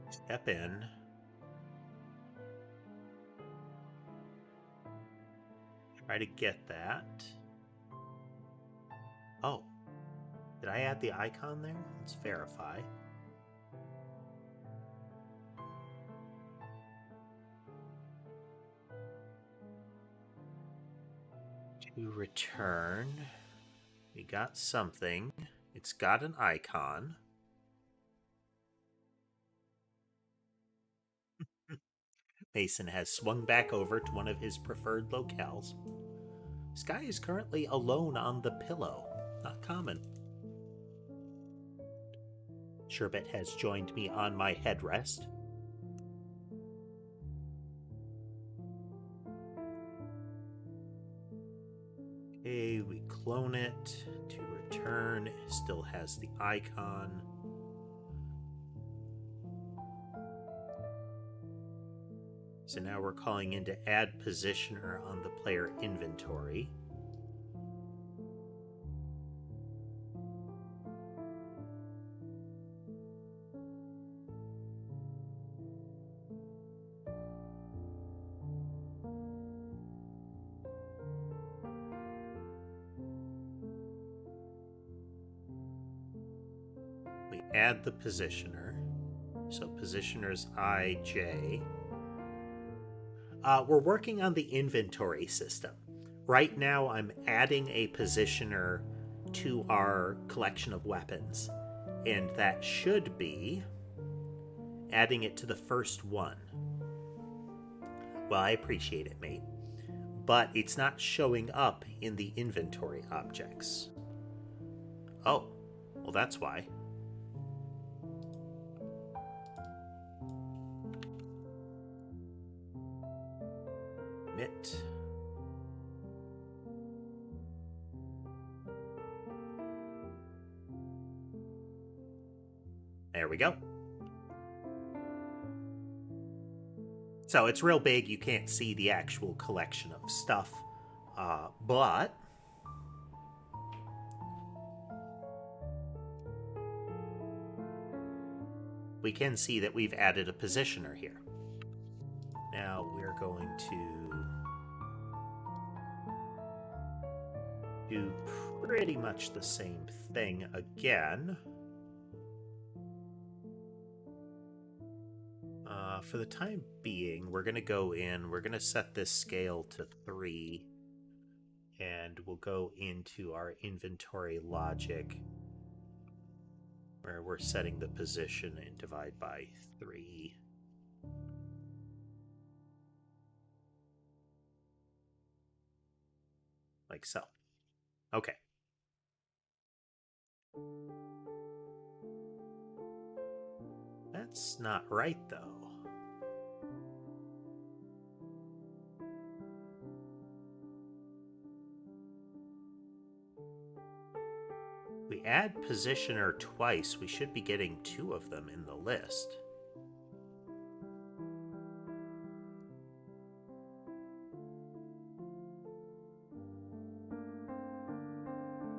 Step in. Try to get that. Oh, did I add the icon there? Let's verify. To return, we got something. It's got an icon. Mason has swung back over to one of his preferred locales. Sky is currently alone on the pillow. Not common. Sherbet has joined me on my headrest. Okay, we clone it to return. It still has the icon. So now we're calling in to add positioner on the player inventory. We add the positioner. So positioner's IJ. We're working on the inventory system. Right now, I'm adding a positioner to our collection of weapons, and that should be adding it to the first one. Well, I appreciate it, mate, but it's not showing up in the inventory objects. Oh, well, that's why. Commit. There we go. So it's real big. You can't see the actual collection of stuff, but we can see that we've added a positioner here. Now we're going to do pretty much the same thing again. For the time being, we're going to go in, we're going to set this scale to 3, and we'll go into our inventory logic where we're setting the position and divide by 3. Like so. Okay. That's not right, though. We add positioner twice, we should be getting 2 of them in the list.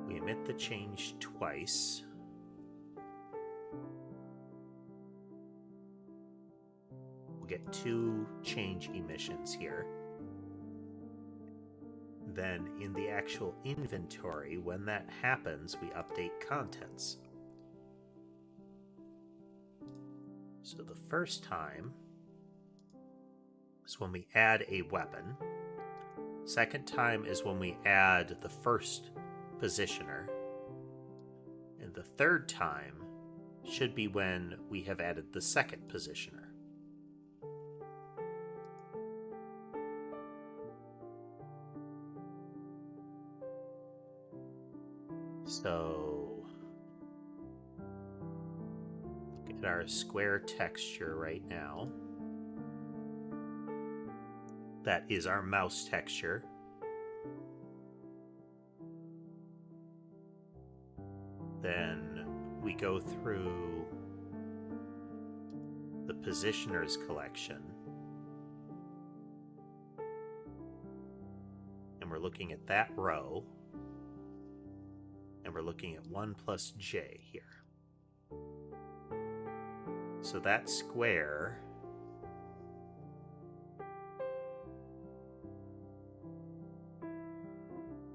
We emit the change twice. We'll get 2 change emissions here. Then in the actual inventory, when that happens, we update contents. So the first time is when we add a weapon. Second time is when we add the first positioner. And the third time should be when we have added the second positioner. So, get our square texture right now. That is our mouse texture. Then we go through the positioners collection. And we're looking at that row. And we're looking at 1 plus j here. So that square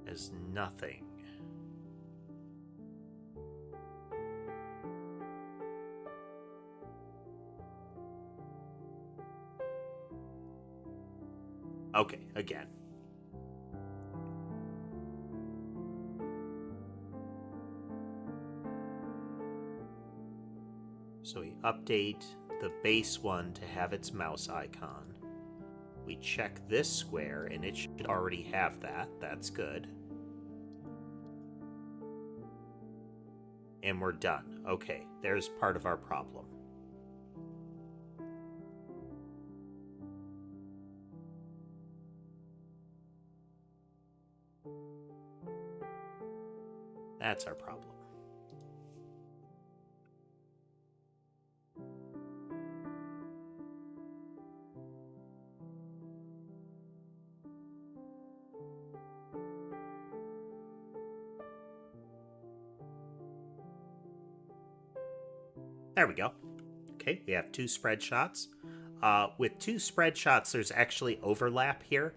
is nothing. Okay, again. So we update the base one to have its mouse icon. We check this square and it should already have that. That's good. And we're done. Okay, there's part of our problem. That's our problem. There we go. Okay, we have 2 spread shots. With 2 spread shots, there's actually overlap here.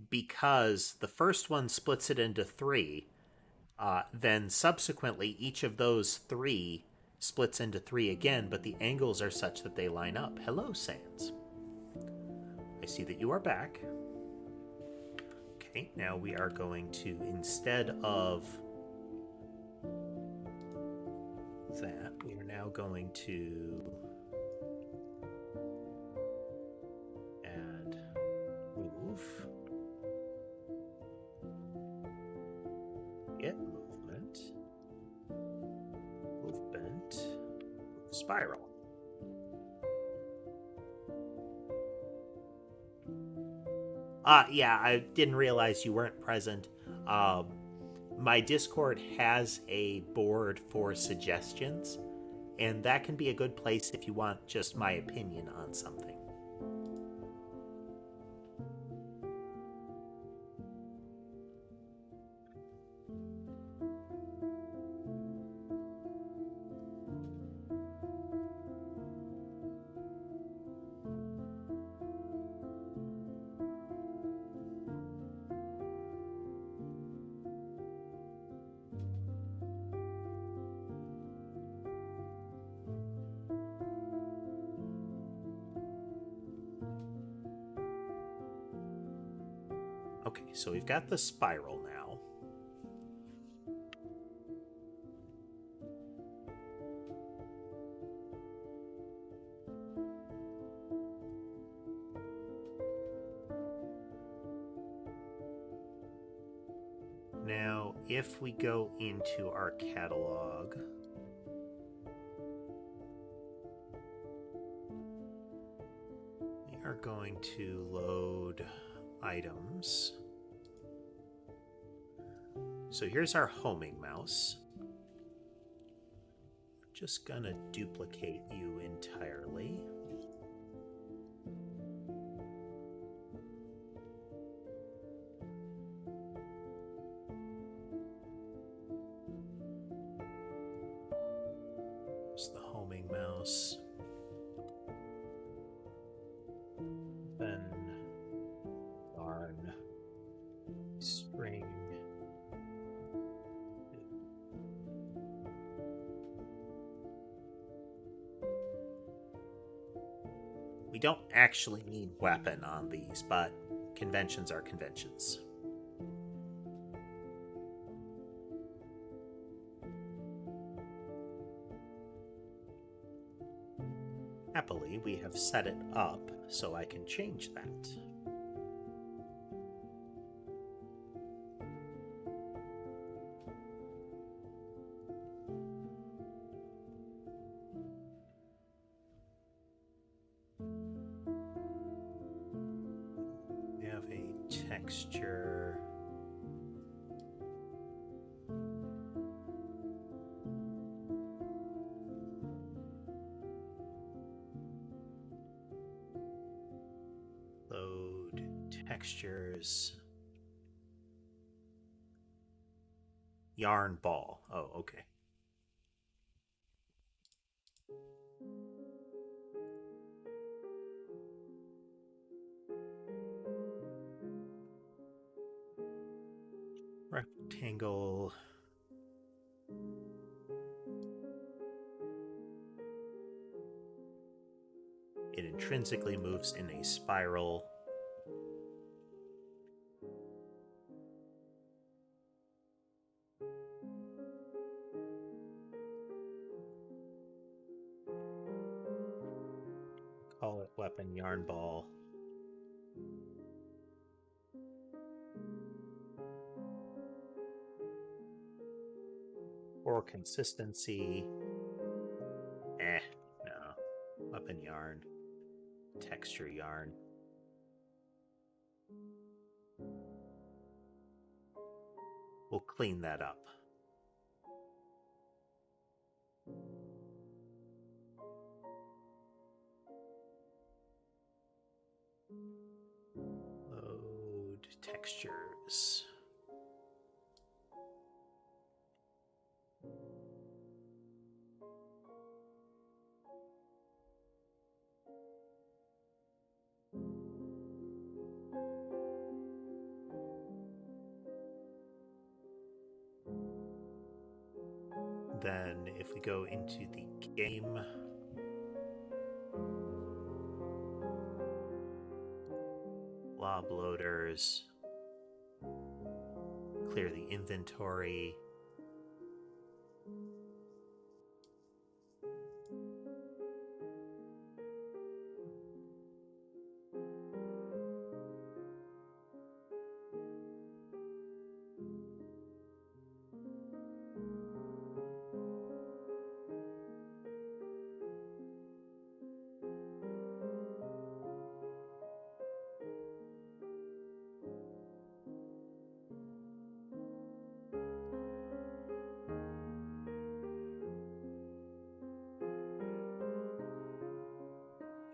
Because the first one splits it into 3, then subsequently each of those 3 splits into 3 again, but the angles are such that they line up. Hello, Sans. I see that you are back. Okay, now we are going to, instead of that, we are now going to add move, get movement, spiral. Yeah, I didn't realize you weren't present. my Discord has a board for suggestions, and that can be a good place if you want just my opinion on something. Okay, so we've got the spiral now. Now, if we go into our catalog, we are going to load items. So here's our homing mouse. Just gonna duplicate you entirely. There's the homing mouse. Then yarn, string. We don't actually need weapon on these, but conventions are conventions. Happily, we have set it up so I can change that. We have a texture. Load textures. Yarn ball. Oh, okay. Rectangle. It intrinsically moves in a spiral. Call it weapon yarn ball. For consistency, no. Weapon yarn, texture yarn. We'll clean that up. Load textures. Then if we go into the game, blob loaders, clear the inventory.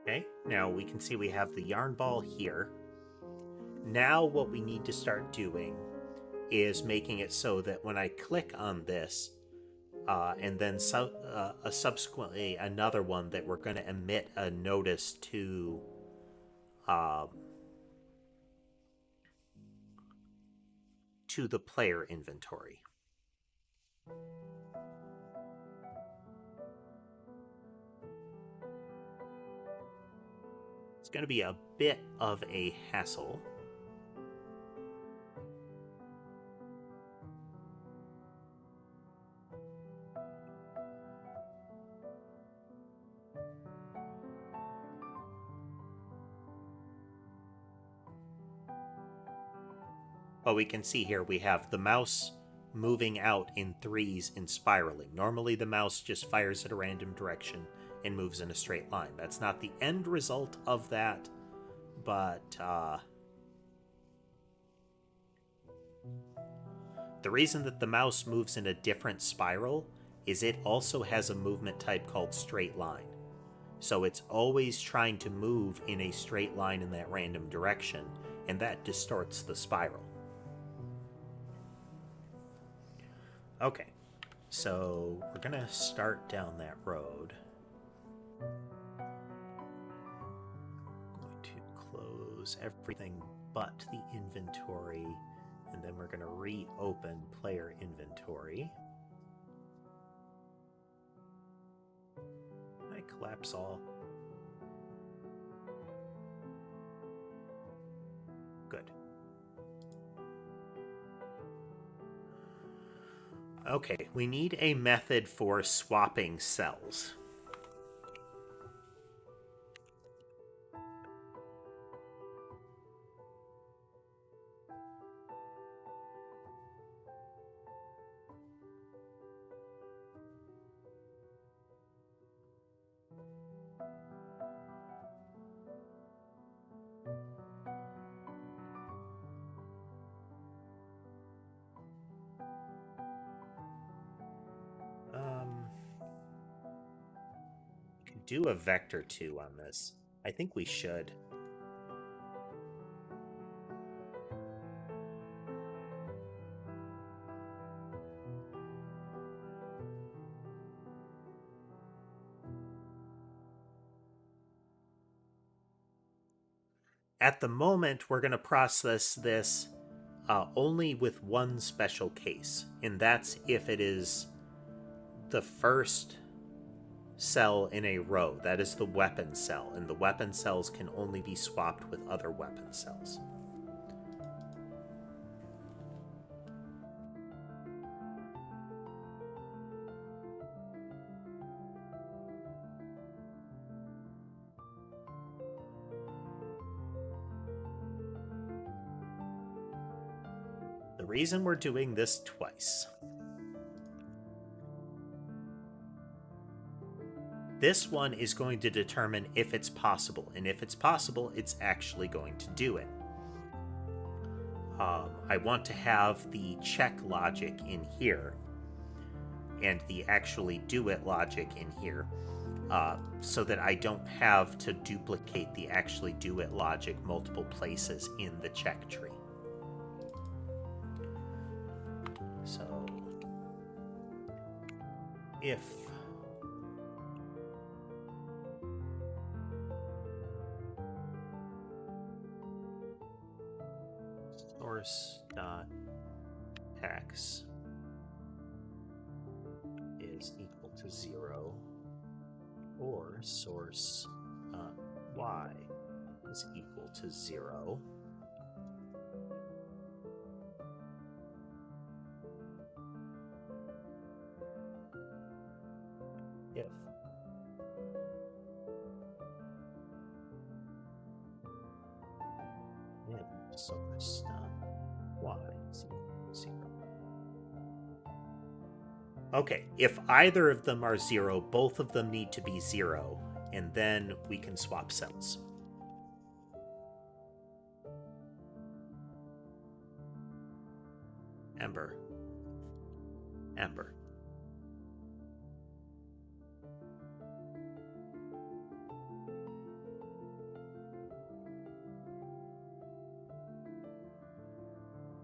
Okay, now we can see we have the yarn ball here. Now what we need to start doing is making it so that when I click on this, and then subsequently another one, that we're going to emit a notice to the player inventory. It's going to be a bit of a hassle. But we can see here we have the mouse moving out in threes and spiraling. Normally the mouse just fires at a random direction and moves in a straight line. That's not the end result of that, but the reason that the mouse moves in a different spiral is it also has a movement type called straight line. So it's always trying to move in a straight line in that random direction, and that distorts the spiral. Okay, so we're gonna start down that road. I'm going to close everything but the inventory, and then we're gonna reopen player inventory. Can I collapse all? Good. Okay, we need a method for swapping cells. Do a vector 2 on this. I think we should. At the moment, we're going to process this only with one special case, and that's if it is the first cell in a row. That is the weapon cell, and the weapon cells can only be swapped with other weapon cells. The reason we're doing this twice. This one is going to determine if it's possible, and if it's possible, it's actually going to do it. I want to have the check logic in here, and the actually do it logic in here, so that I don't have to duplicate the actually do it logic multiple places in the check tree. So, if source.x is equal to 0, or source.y is equal to 0, if source.y is equal to 0. Okay, if either of them are 0, both of them need to be 0, and then we can swap cells. Ember. Ember.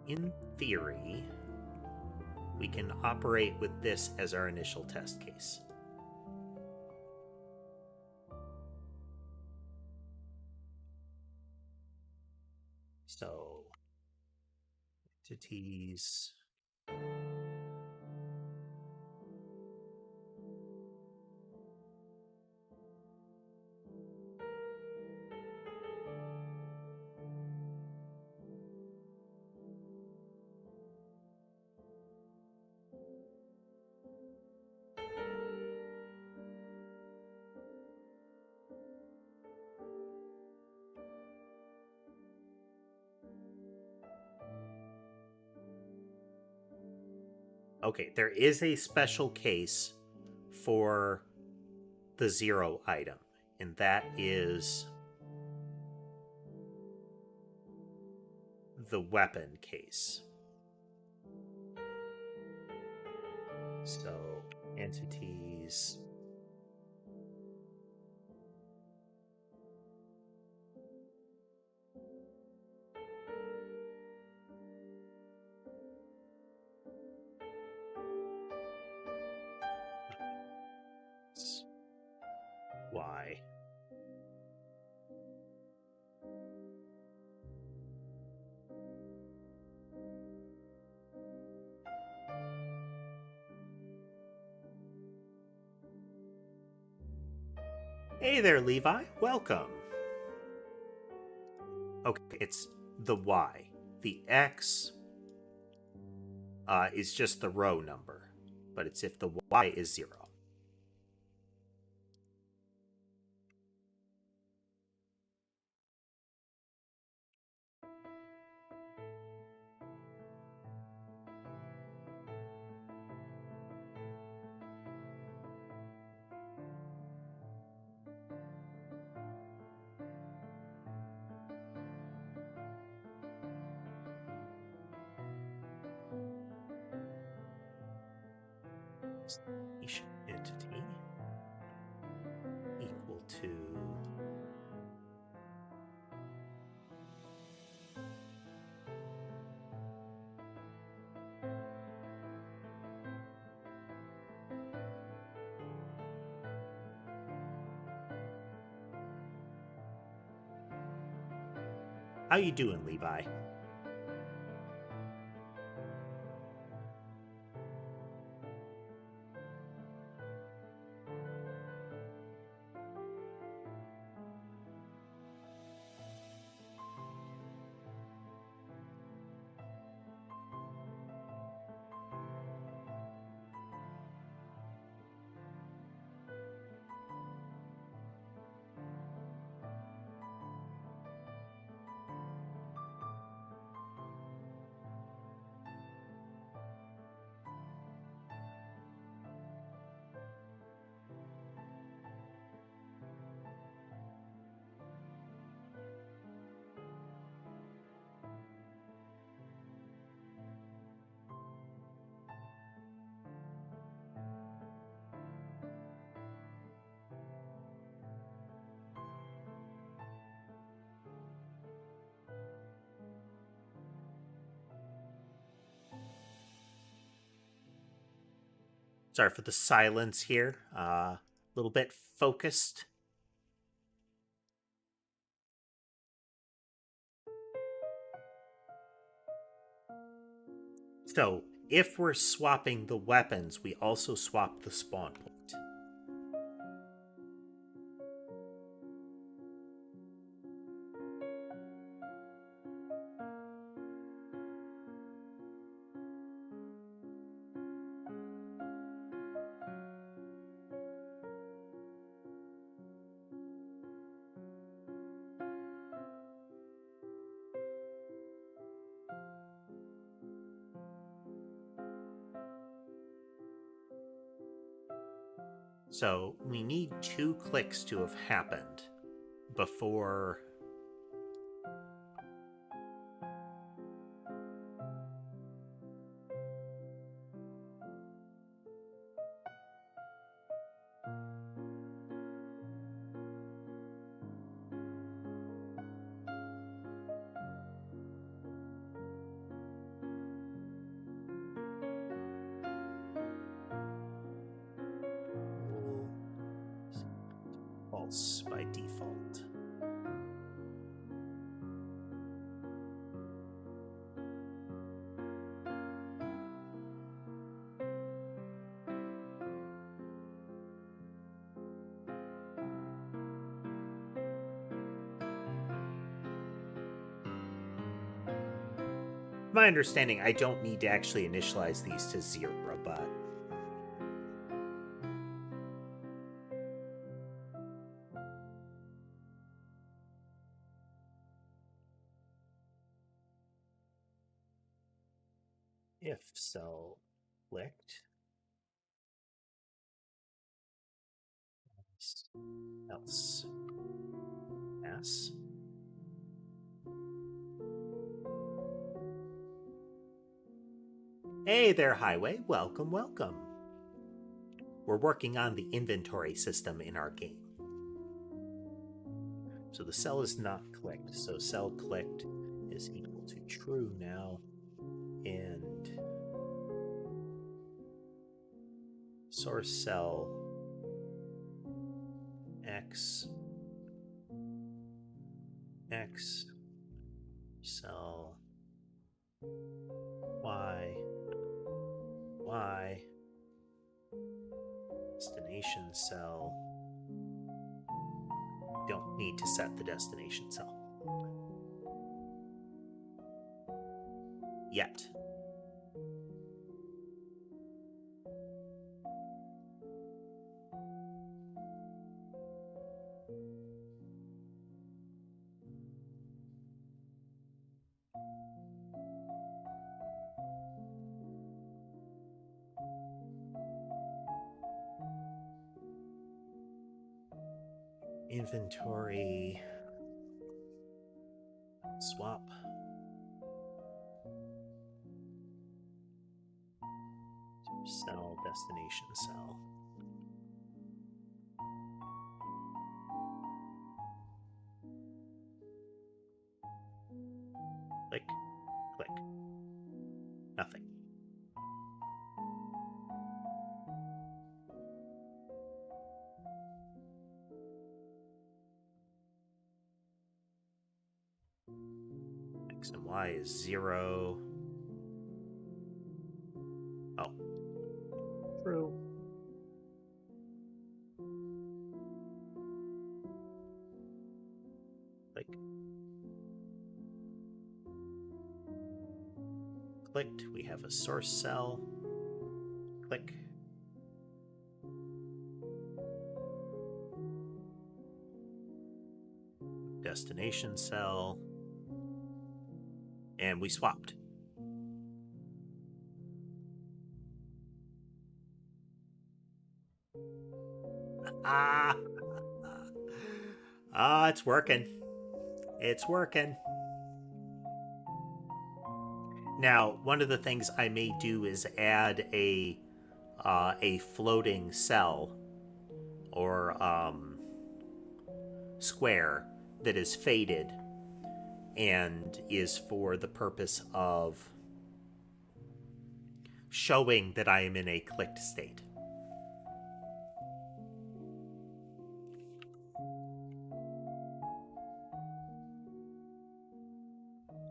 in theory, we can operate with this as our initial test case. So, entities. Okay, there is a special case for the 0 item, and that is the weapon case. So, entities. Y. Hey there, Levi. Welcome. Okay, it's the Y. The X is just the row number, but it's if the Y is 0. Entity equal to how you doing, Levi? Sorry for the silence here. A little bit focused. So, if we're swapping the weapons, we also swap the spawn point. So we need 2 clicks to have happened before false by default. My understanding, I don't need to actually initialize these to 0, but if cell clicked, else pass. Hey there, Highway. Welcome, welcome. We're working on the inventory system in our game. So the cell is not clicked. So cell clicked is equal to true now. And source cell X cell Y destination cell. Don't need to set the destination cell yet. Inventory swap cell destination cell. Click, click, nothing. X and Y is 0. Oh, true. Click. Clicked. We have a source cell. Click. Destination cell. And we swapped. It's working. It's working. Now, one of the things I may do is add a floating cell or square that is faded and is for the purpose of showing that I am in a clicked state.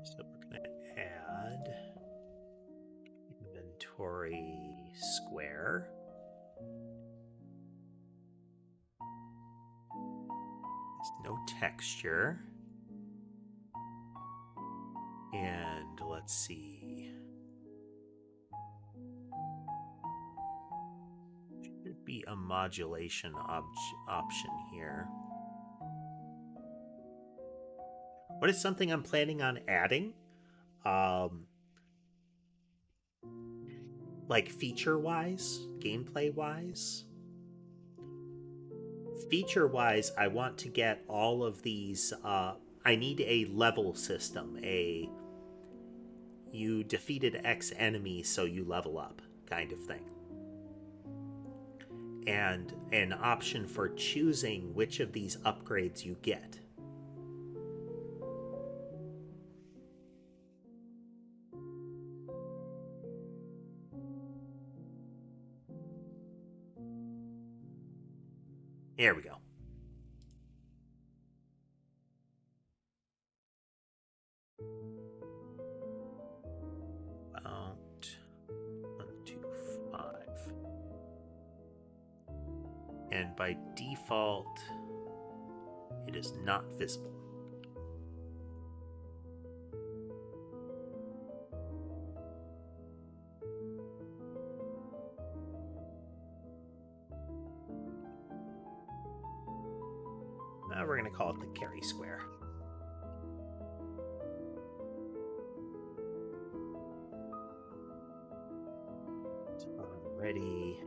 So we're going to add inventory square. There's no texture. And let's see. Should be a modulation option here. What is something I'm planning on adding? Like feature-wise, gameplay-wise? Feature-wise, I want to get all of these... I need a level system. You defeated X enemy, so you level up kind of thing. And an option for choosing which of these upgrades you get. There we go. About 125. And by default, it is not visible. We're going to call it the carry square. Ready.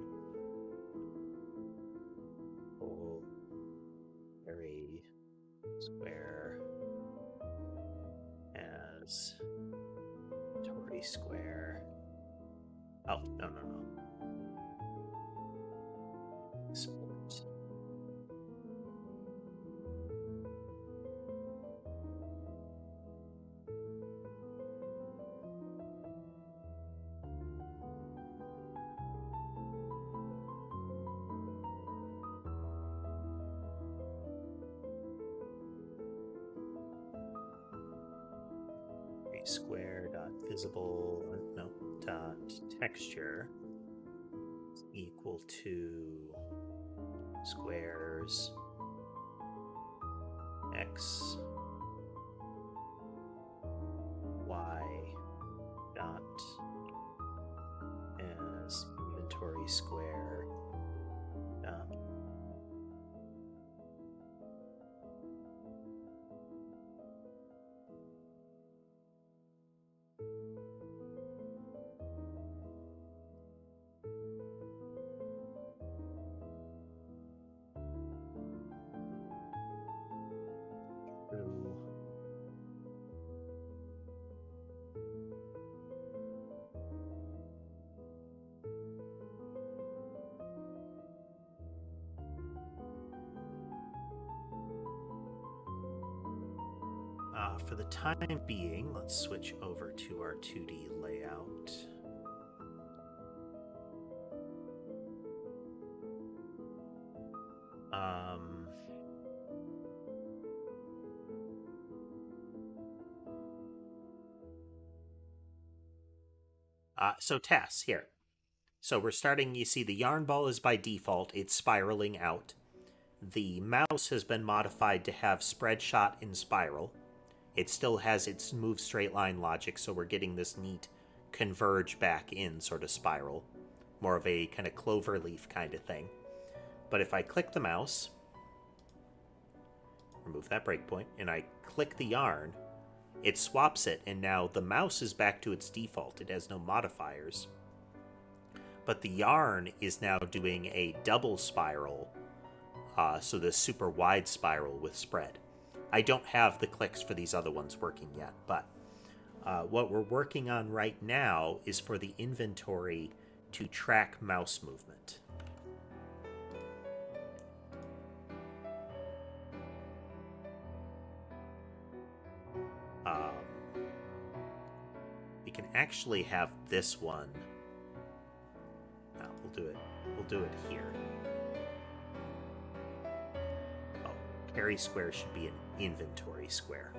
Full carry square as Tory square. Oh, no. Sport. Square dot visible dot texture is equal to squares x y dot as inventory square dot for the time being, let's switch over to our 2D layout. So tasks here. So we're starting, you see the yarn ball is by default, it's spiraling out. The mouse has been modified to have spread shot in spiral. It still has its move straight line logic, so we're getting this neat converge back in sort of spiral. More of a kind of clover leaf kind of thing. But if I click the mouse, remove that breakpoint, and I click the yarn, it swaps it, and now the mouse is back to its default. It has no modifiers. But the yarn is now doing a double spiral, so this super wide spiral with spread. I don't have the clicks for these other ones working yet, but what we're working on right now is for the inventory to track mouse movement. We can actually have this one. No, we'll do it here. Oh, carry square should be an inventory square.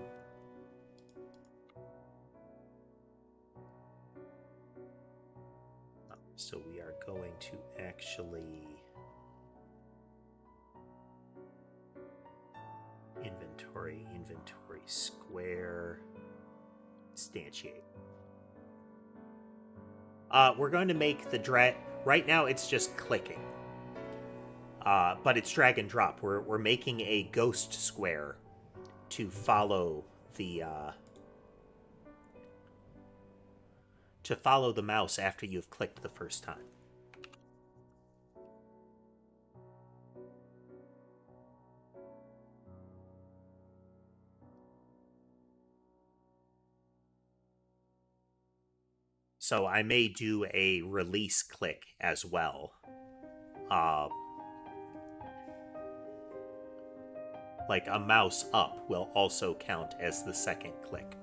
So we are going to actually inventory square instantiate. We're going to make the drag. Right now it's just clicking, but it's drag and drop. We're making a ghost square to follow the mouse after you've clicked the first time. So I may do a release click as well. Like a mouse up will also count as the second click.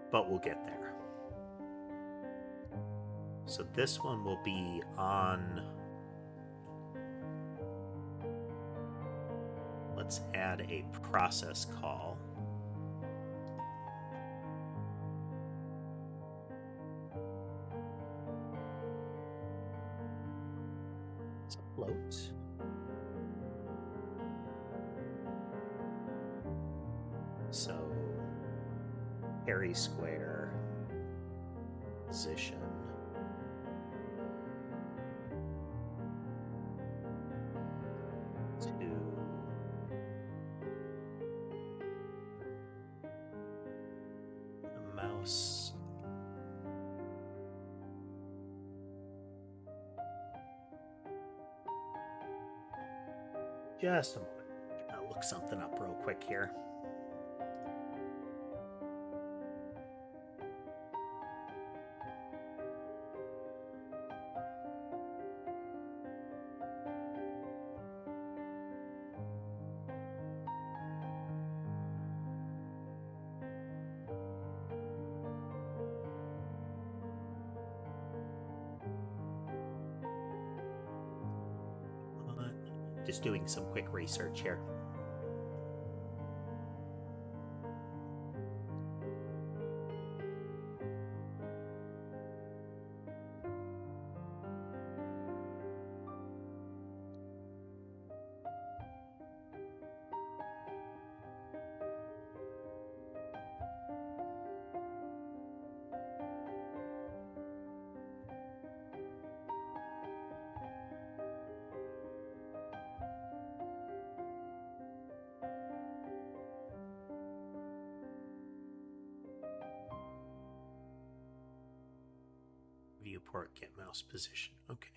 But we'll get there. So this one will be on Let's add a process call. It's a float. So carry square position to the mouse. Just a moment. I'll look something up real quick here. Just doing some quick research here. Viewport, get mouse position. Okay.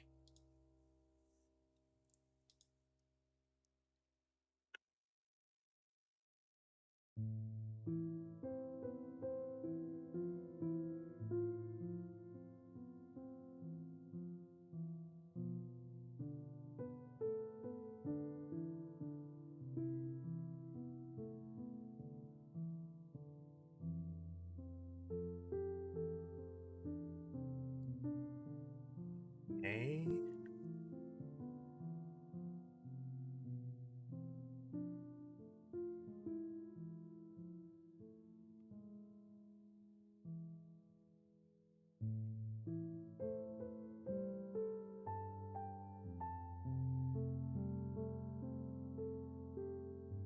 Okay.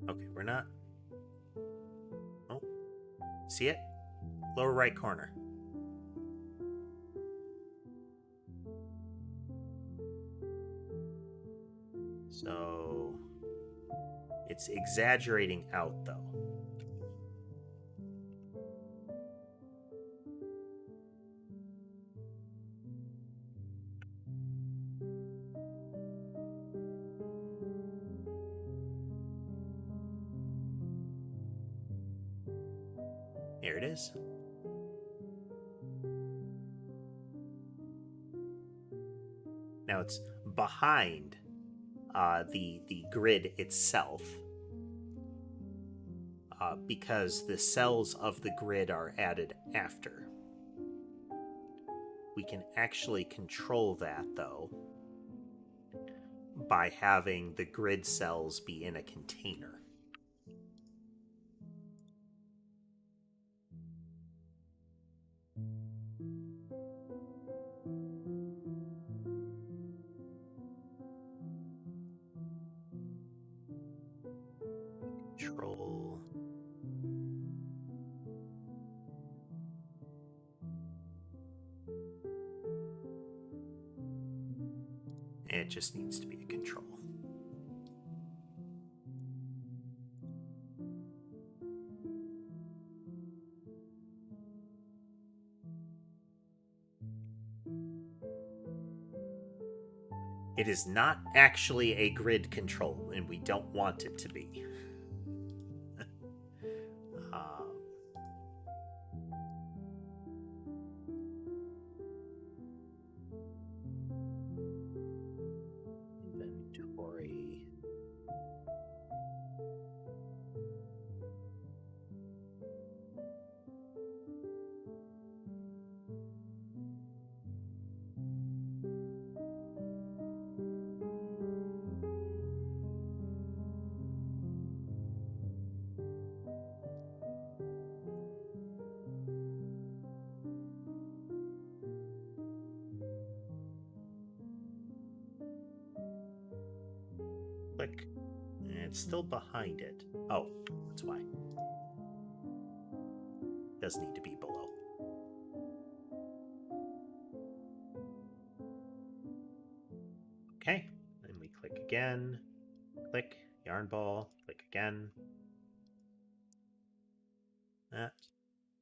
Okay, we're not. Oh, see it? Lower right corner. So it's exaggerating out though. Here it is. Now it's behind the grid itself because the cells of the grid are added after. We can actually control that though by having the grid cells be in a container. Control. It just needs to be a control. It is not actually a grid control, and we don't want it to be. Inventory. it's still behind it. Oh, that's why. Does need to be below. Okay, then we click again. Click, yarn ball, click again.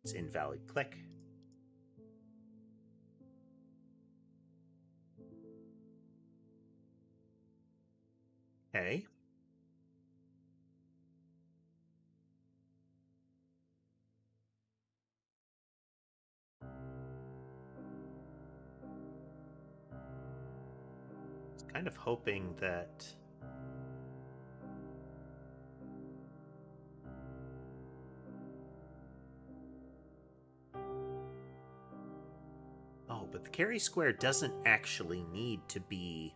It's invalid click. Okay. Kind of hoping that but the carry square doesn't actually need to be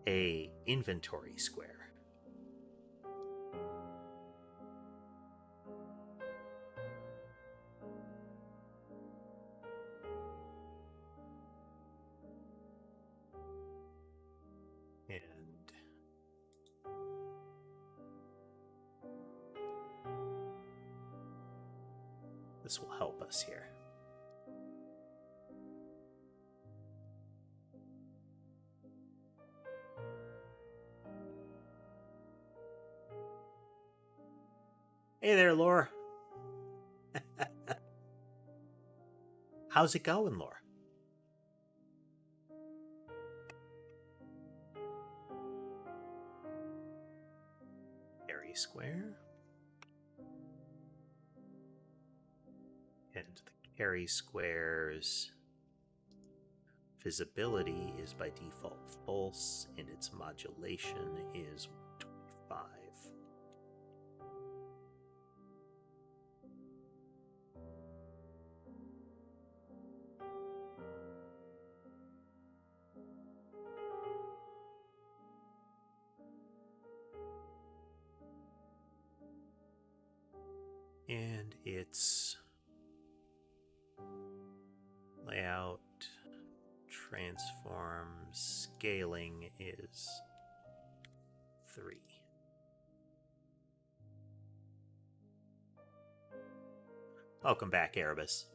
a inventory square. And this will help us here. Hey there, Laura. How's it going, Laura? Carry square. And the carry square's visibility is by default false, and its modulation is 25. And its layout, transform, scaling is 3. Welcome back, Erebus.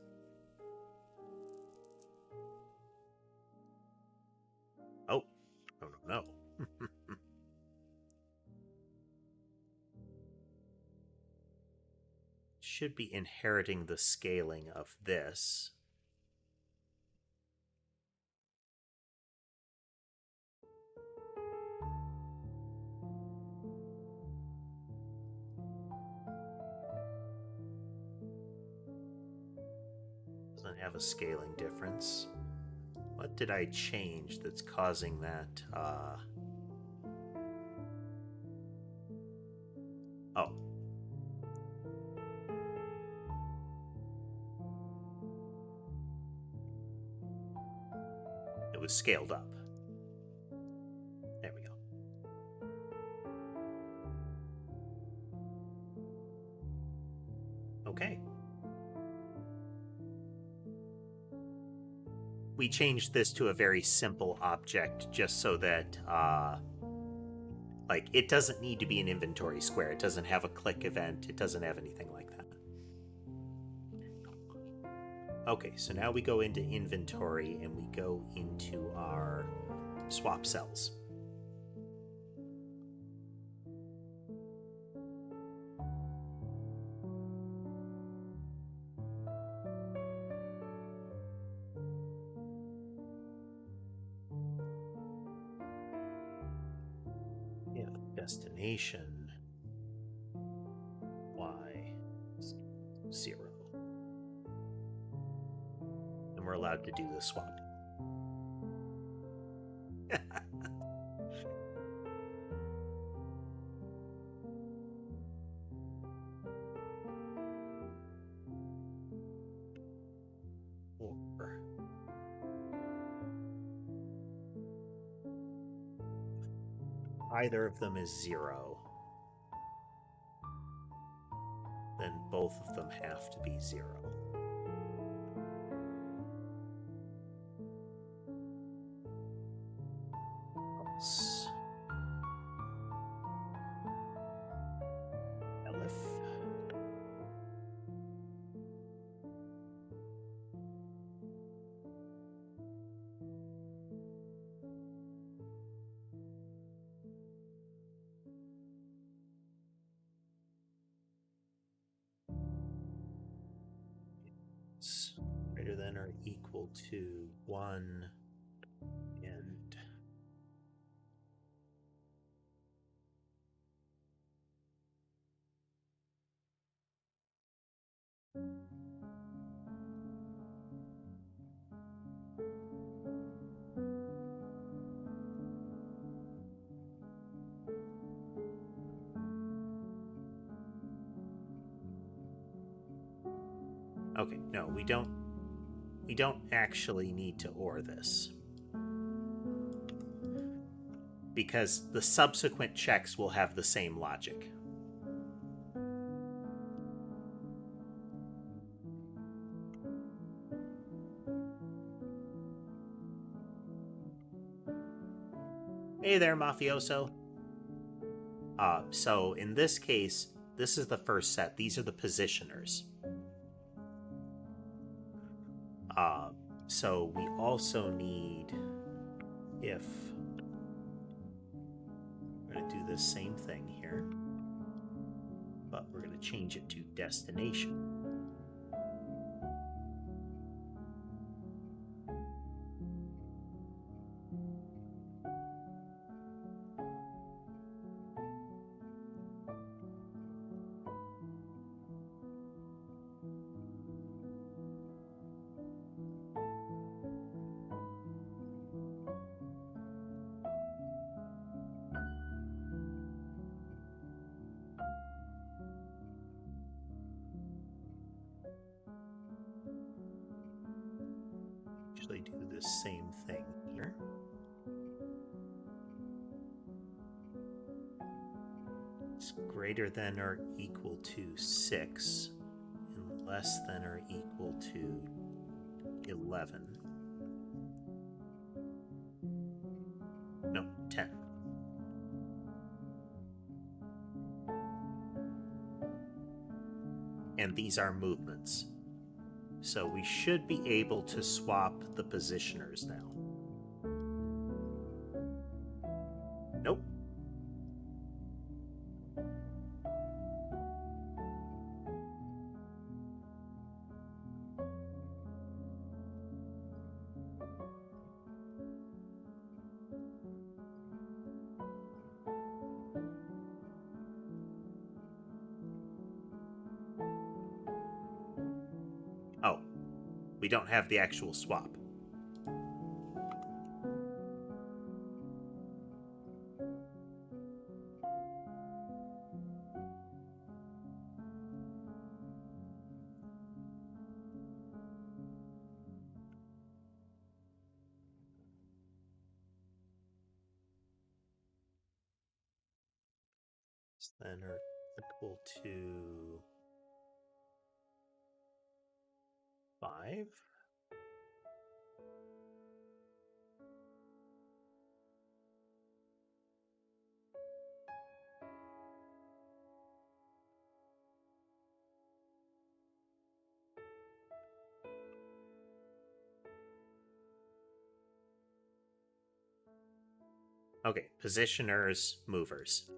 Oh, no. Should be inheriting the scaling of this. Doesn't have a scaling difference. What did I change that's causing that? Oh. It was scaled up. There we go. Okay. We changed this to a very simple object just so that, like, it doesn't need to be an inventory square. It doesn't have a click event. It doesn't have anything like that. Okay, so now we go into inventory and we go into our swap cells. If destination y is 0, then we're allowed to do the swap. Or either of them is 0, then both of them have to be 0. equals elif. Greater than or equal to 1 and okay, no, we don't actually need to OR this, because the subsequent checks will have the same logic. Hey there, Mafioso. So in this case, this is the first set. These are the positioners. So we also need if. We're going to do the same thing here, but we're going to change it to destination. Actually do the same thing here. It's greater than or equal to 6 and less than or equal to 11. No, 10. And these are movements. So we should be able to swap the positioners now. Nope. Oh, we don't have the actual swap. Then are equal to 5. Okay, positioners, movers.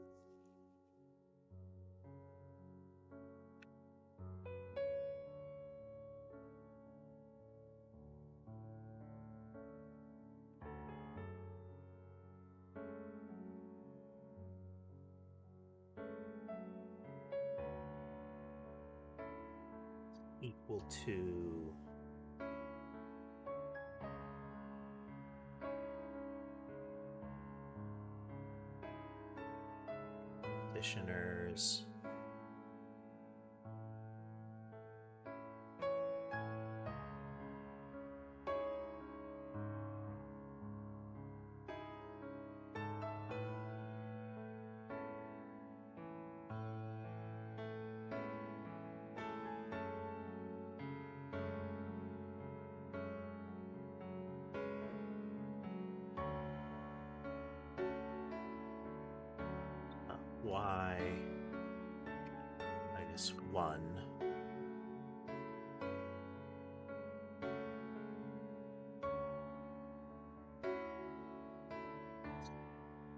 Equal to positioners. y minus 1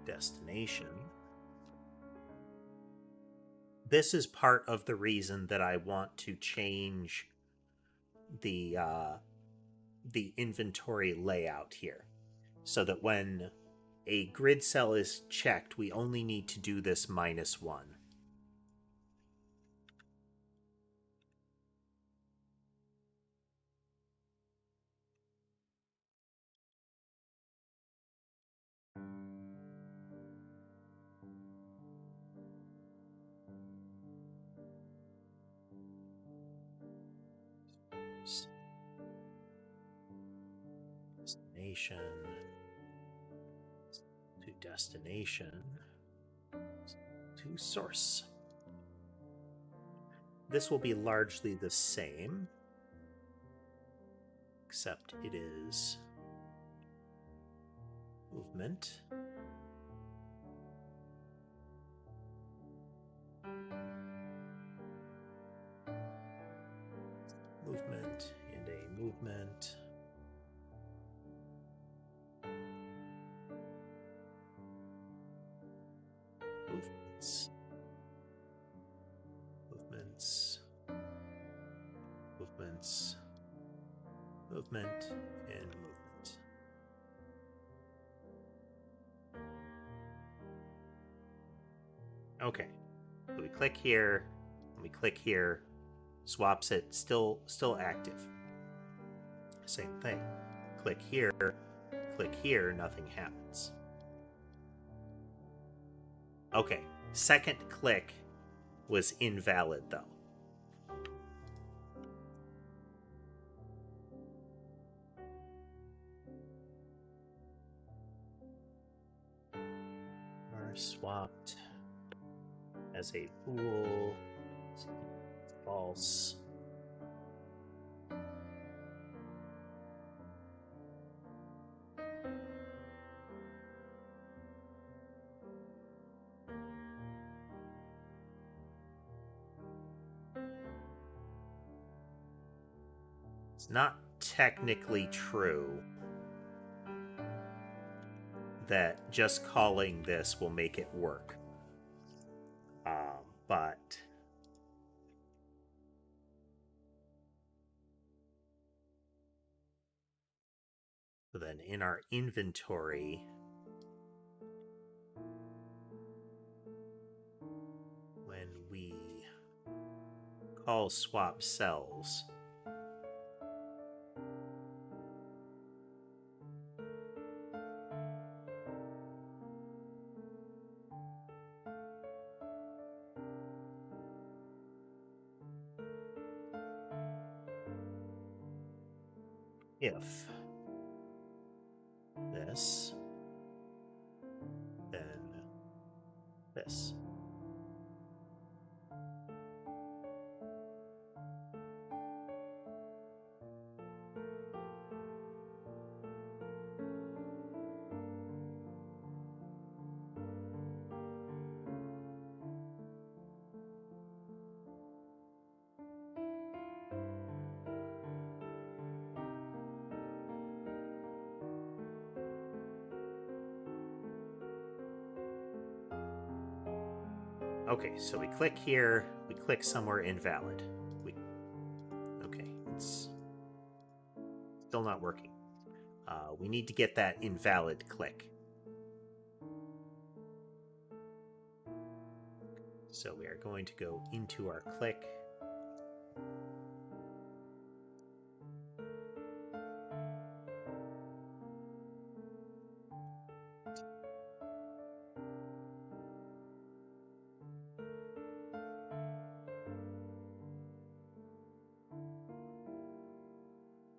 destination. This is part of the reason that I want to change the inventory layout here, so that when a grid cell is checked, we only need to do this -1. Destination to destination to source. This will be largely the same, except it is movement. Movement and a movement. Movements. Movements. Movements. Movement and movement. Okay. So we click here, and we click here, swaps it, still active. Same thing. Click here, nothing happens. Okay, second click was invalid though. Are swapped as a bool, false. It's not technically true that just calling this will make it work. But so then in our inventory, when we call swap cells, if this, then this. Okay, so we click here, we click somewhere invalid. Okay, it's still not working. We need to get that invalid click. So we are going to go into our click.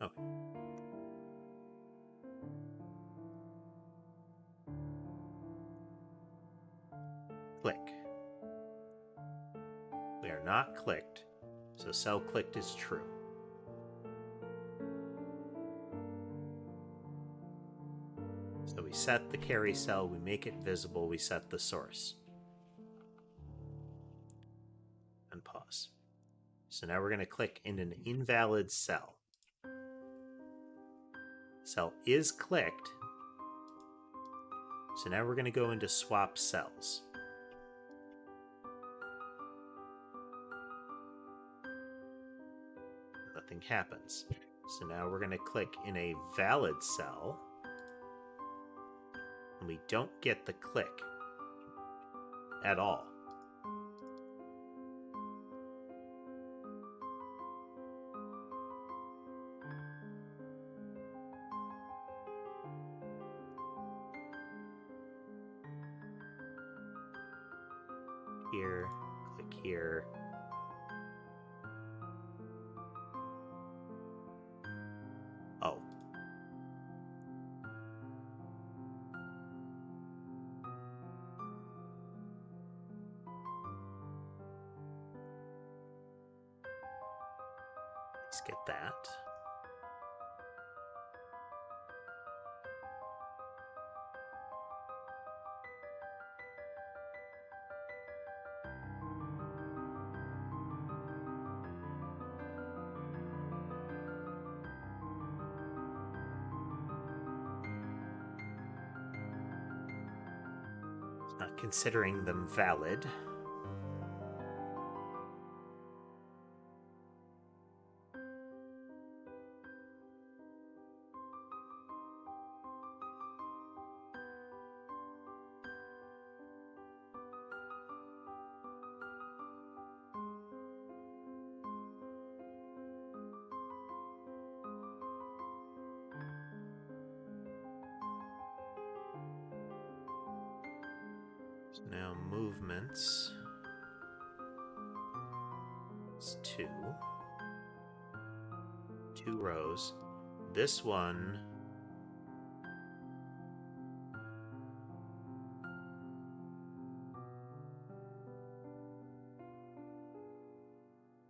Okay. Click. We are not clicked, so cell clicked is true. So we set the carry cell, we make it visible, we set the source. So now we're going to click in an invalid cell. Cell is clicked. So now we're going to go into swap cells. Nothing happens. So now we're going to click in a valid cell. And we don't get the click at all. Here, click here. Oh. Let's get that. Not considering them valid. So now movements. It's two rows. This one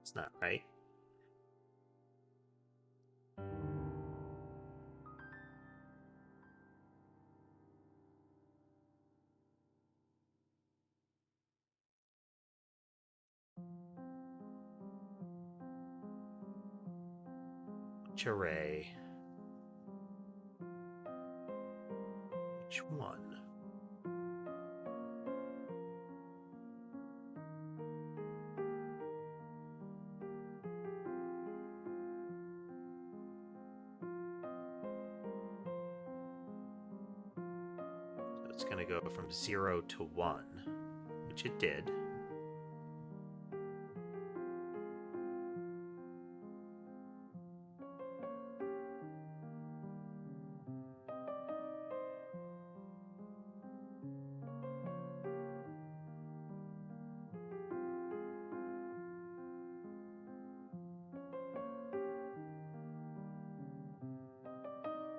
it's not right. Which array? Which one? So it's going to go from 0 to 1, which it did.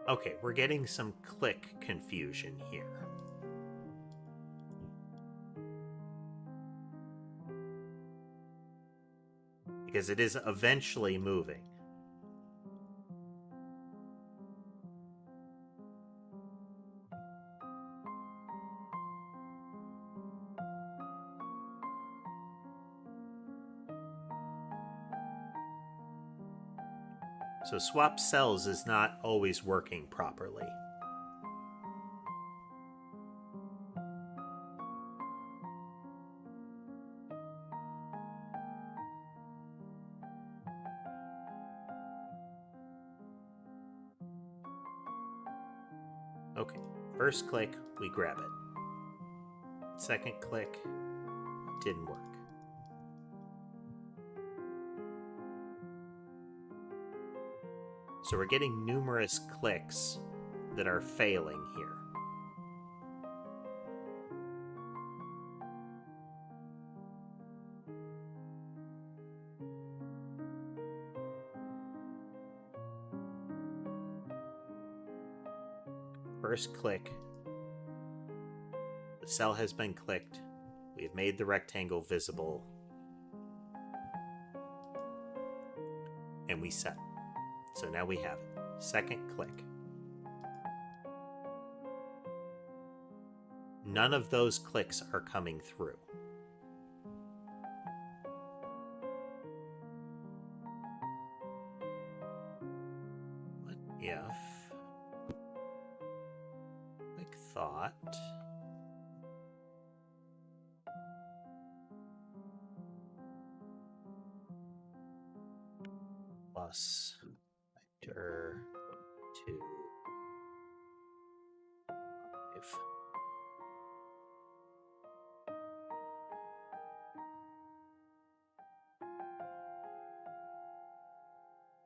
Okay, we're getting some click confusion here. Because it is eventually moving. So swap cells is not always working properly. Okay, first click, we grab it. Second click, didn't work. So we're getting numerous clicks that are failing here. First click, the cell has been clicked. We have made the rectangle visible. And we set. So now we have it. Second click. None of those clicks are coming through. if quick thought plus vector 2 if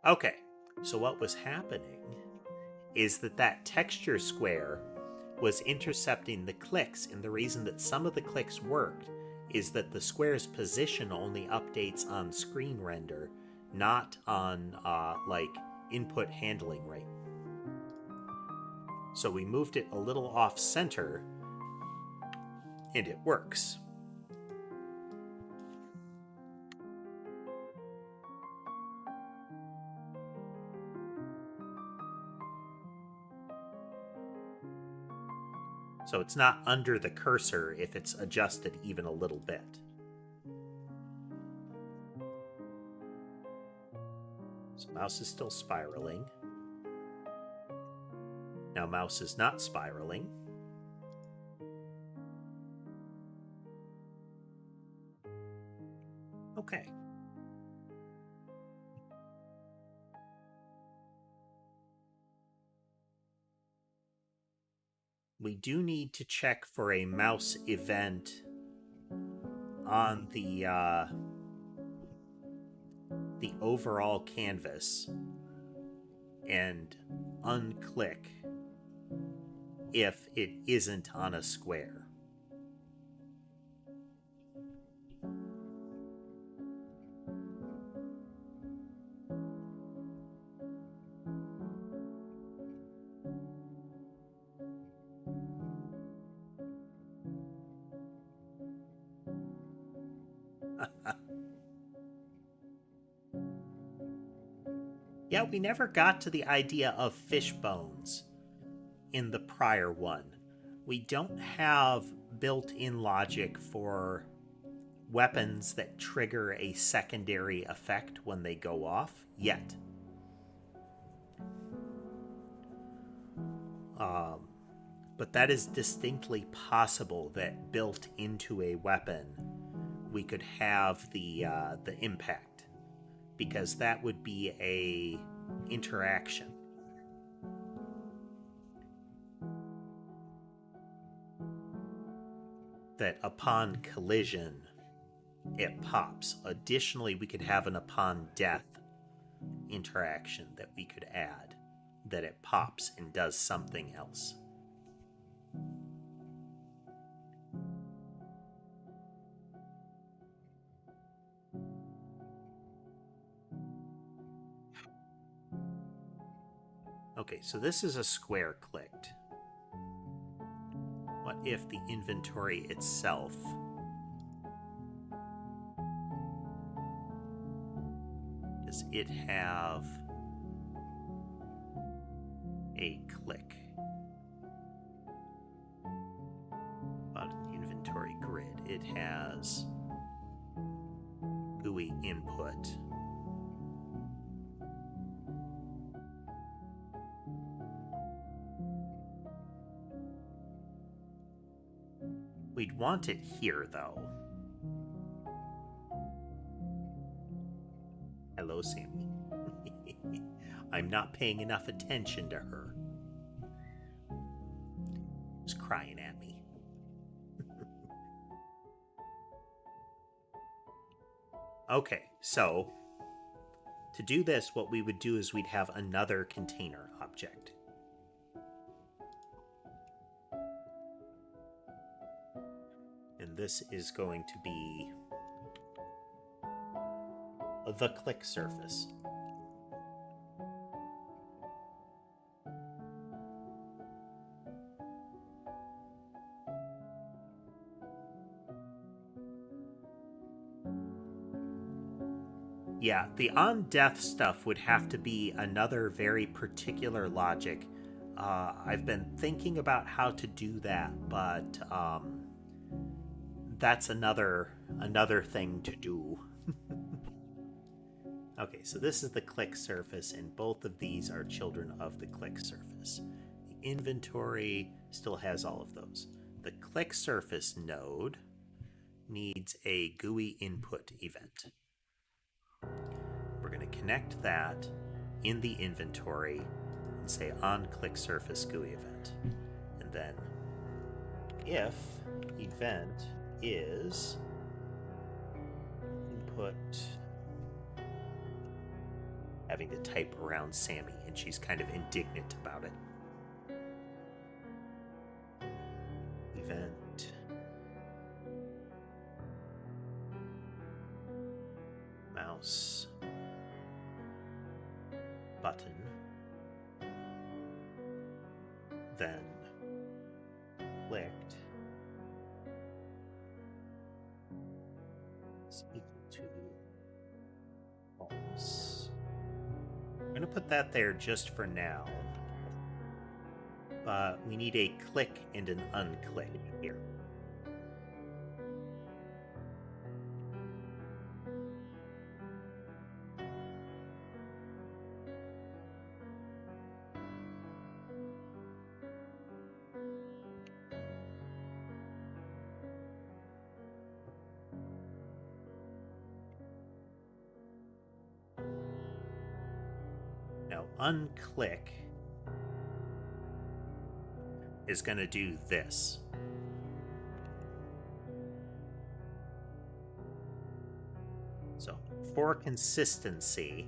okay, so what was happening is that texture square was intercepting the clicks, and the reason that some of the clicks worked is that the square's position only updates on screen render, not on like input handling rate. So we moved it a little off center, and it works. So it's not under the cursor if it's adjusted even a little bit. So mouse is still spiraling. Now mouse is not spiraling. Okay. We do need to check for a mouse event on the overall canvas and unclick if it isn't on a square. Yeah, we never got to the idea of fish bones in the prior one. We don't have built-in logic for weapons that trigger a secondary effect when they go off yet. But that is distinctly possible, that built into a weapon we could have the impact, because that would be a interaction. That upon collision, it pops. Additionally, we could have an upon death interaction that we could add, that it pops and does something else. Okay, so this is a square clicked. What if the inventory itself does it have a click? About an inventory grid, it has GUI input. We'd want it here, though. Hello, Sammy. I'm not paying enough attention to her. She's crying at me. Okay, so to do this, what we would do is we'd have another container object. And this is going to be the click surface. Yeah, the on-death stuff would have to be another very particular logic. I've been thinking about how to do that, but that's another thing to do. Okay, so this is the click surface, and both of these are children of the click surface. The inventory still has all of those. The click surface node needs a GUI input event. We're going to connect that in the inventory and say on click surface GUI event. And then if event is input, having to type around Sammy, and she's kind of indignant about it. Event mouse button, then clicked is equal to false. I'm going to put that there just for now, but we need a click and an unclick here. Now, unclick is going to do this. So, for consistency,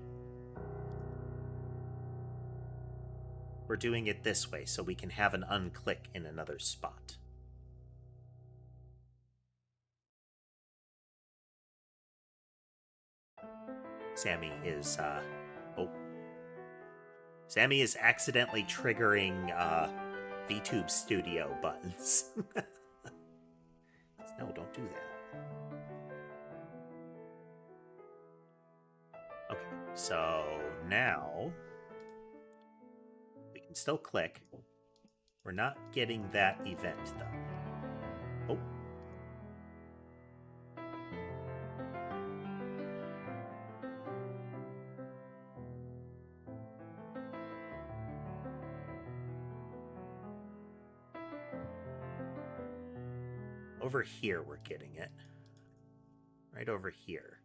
we're doing it this way so we can have an unclick in another spot. Sammy is, Sammy is accidentally triggering, VTube Studio buttons. No, don't do that. Okay, so now we can still click. We're not getting that event, though. Oh. Over here, we're getting it. Right over here.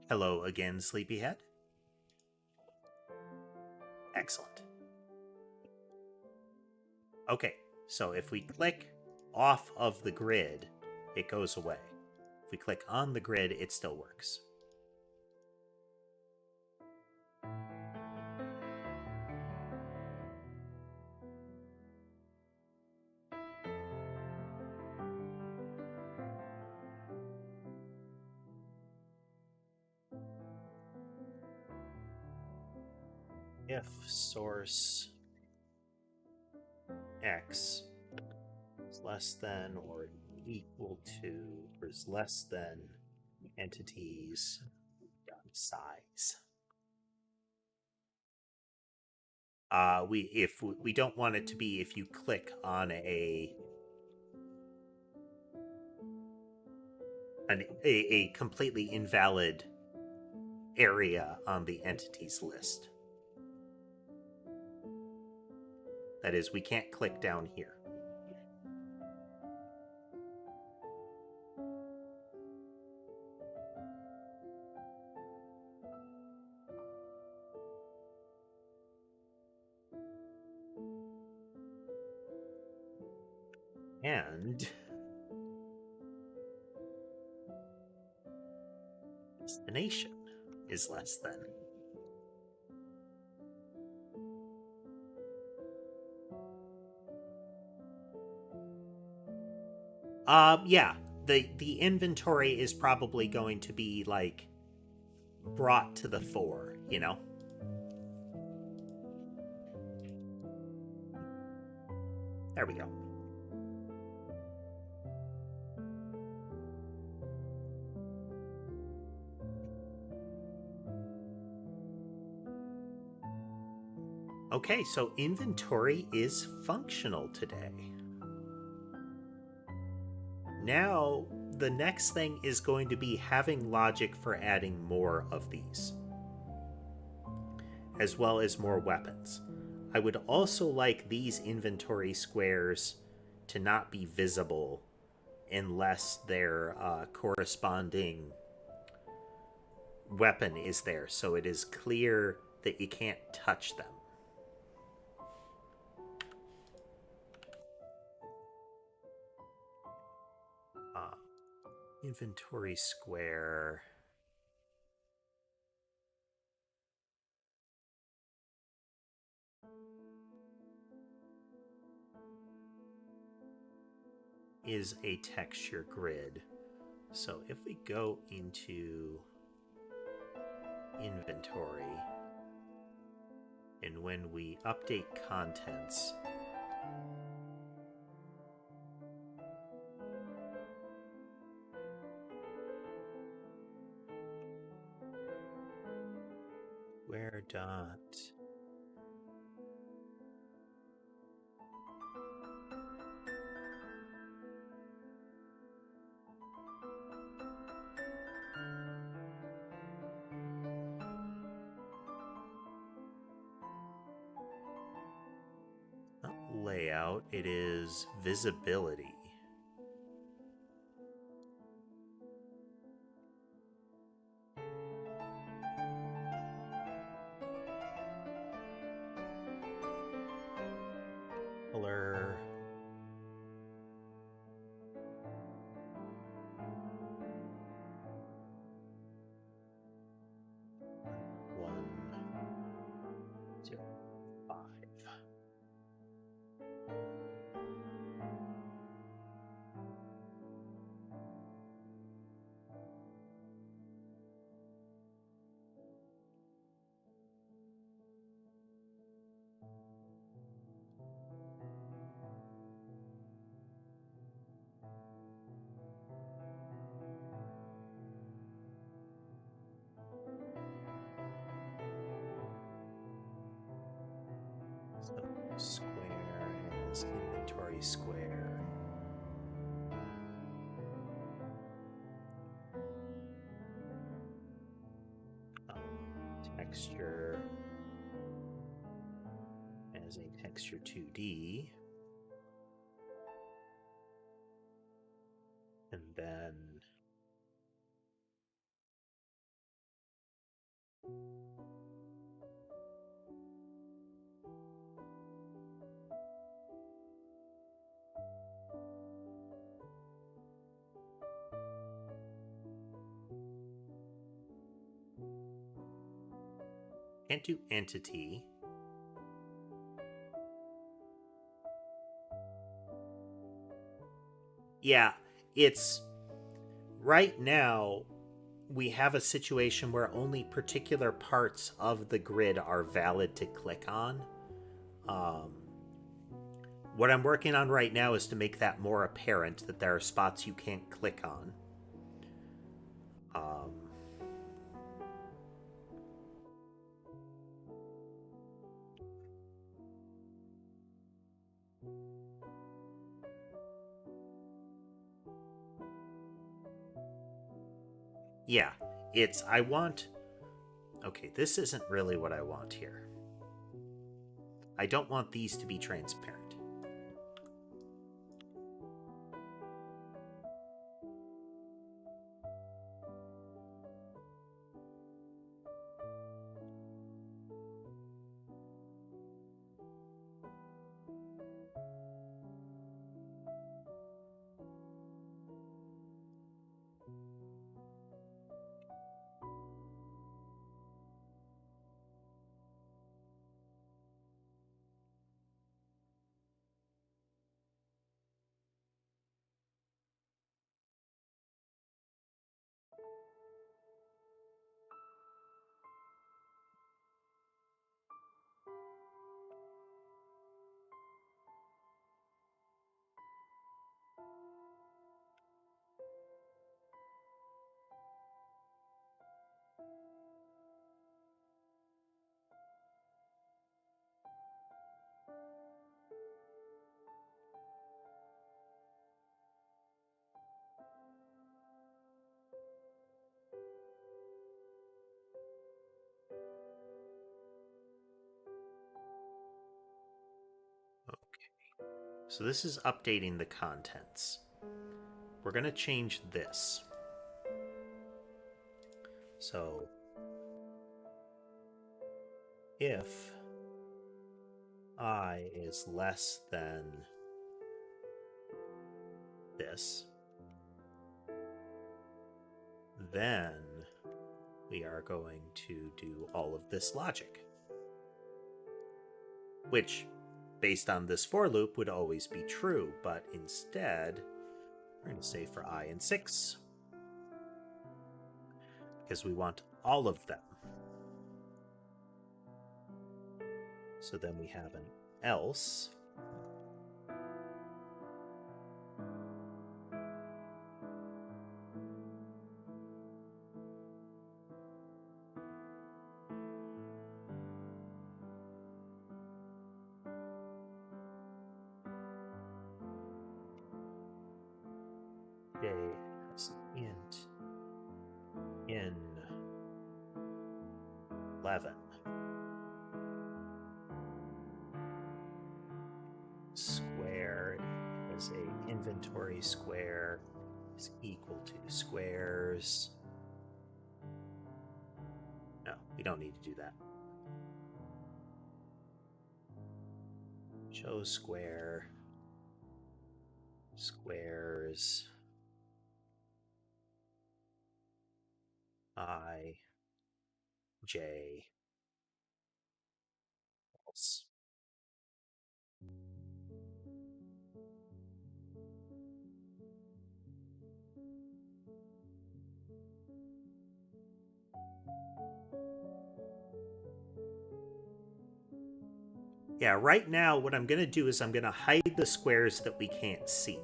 Hello again, Sleepyhead. Excellent. Okay, so if we click off of the grid, it goes away. If we click on the grid, it still works. If source X is less than or equal to or is less than entities size. We don't want it to be if you click on a completely invalid area on the entities list. That is, we can't click down here. And destination is less than. Yeah, the inventory is probably going to be like brought to the fore, you know? There we go. Okay, so inventory is functional today. Now, the next thing is going to be having logic for adding more of these, as well as more weapons. I would also like these inventory squares to not be visible unless their corresponding weapon is there, so it is clear that you can't touch them. Inventory square. Is a texture grid. So if we go into inventory, and when we update contents, where dot not layout, it is visibility. Color. So square is inventory square. Texture as a texture 2D. And then can't do entity. Yeah, it's right now we have a situation where only particular parts of the grid are valid to click on. What I'm working on right now is to make that more apparent, that there are spots you can't click on. Yeah, it's, I want, okay, this isn't really what I want here. I don't want these to be transparent. So this is updating the contents. We're going to change this. So if I is less than this, then we are going to do all of this logic, which, based on this for loop, would always be true, but instead, we're going to say for I in 6, because we want all of them. So then we have an else. J as int in 11. Square as a inventory square is equal to squares. No, we don't need to do that. Show square squares I j else. Yeah, right now what I'm going to do is I'm going to hide the squares that we can't see.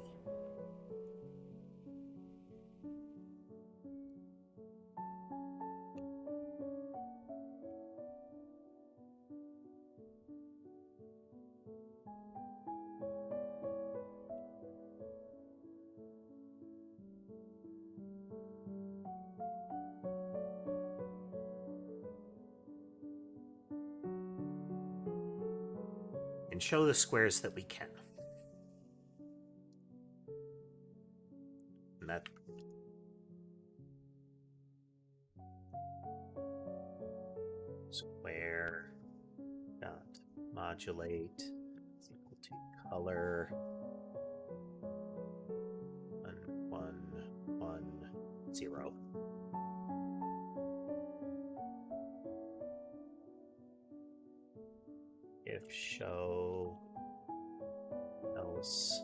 And show the squares that we can. And that square dot modulate is equal to color 1 1 1 0. If show else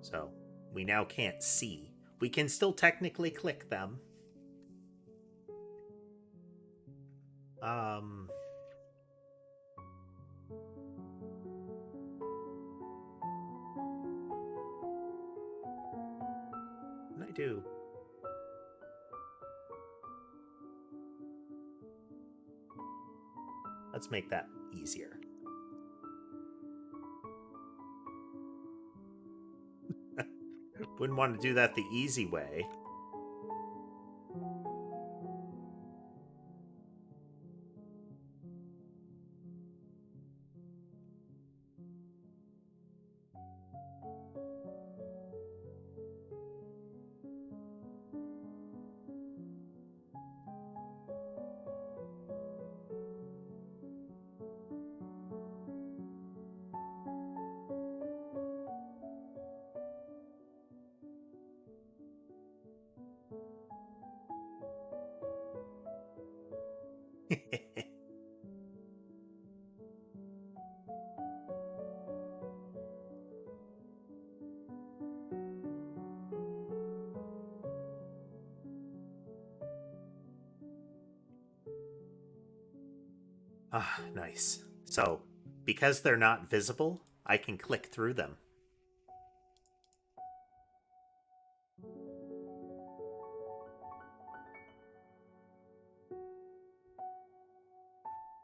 so we now can't see. We can still technically click them. And I do. Let's make that easier. Wouldn't want to do that the easy way. Ah, nice. So, because they're not visible, I can click through them.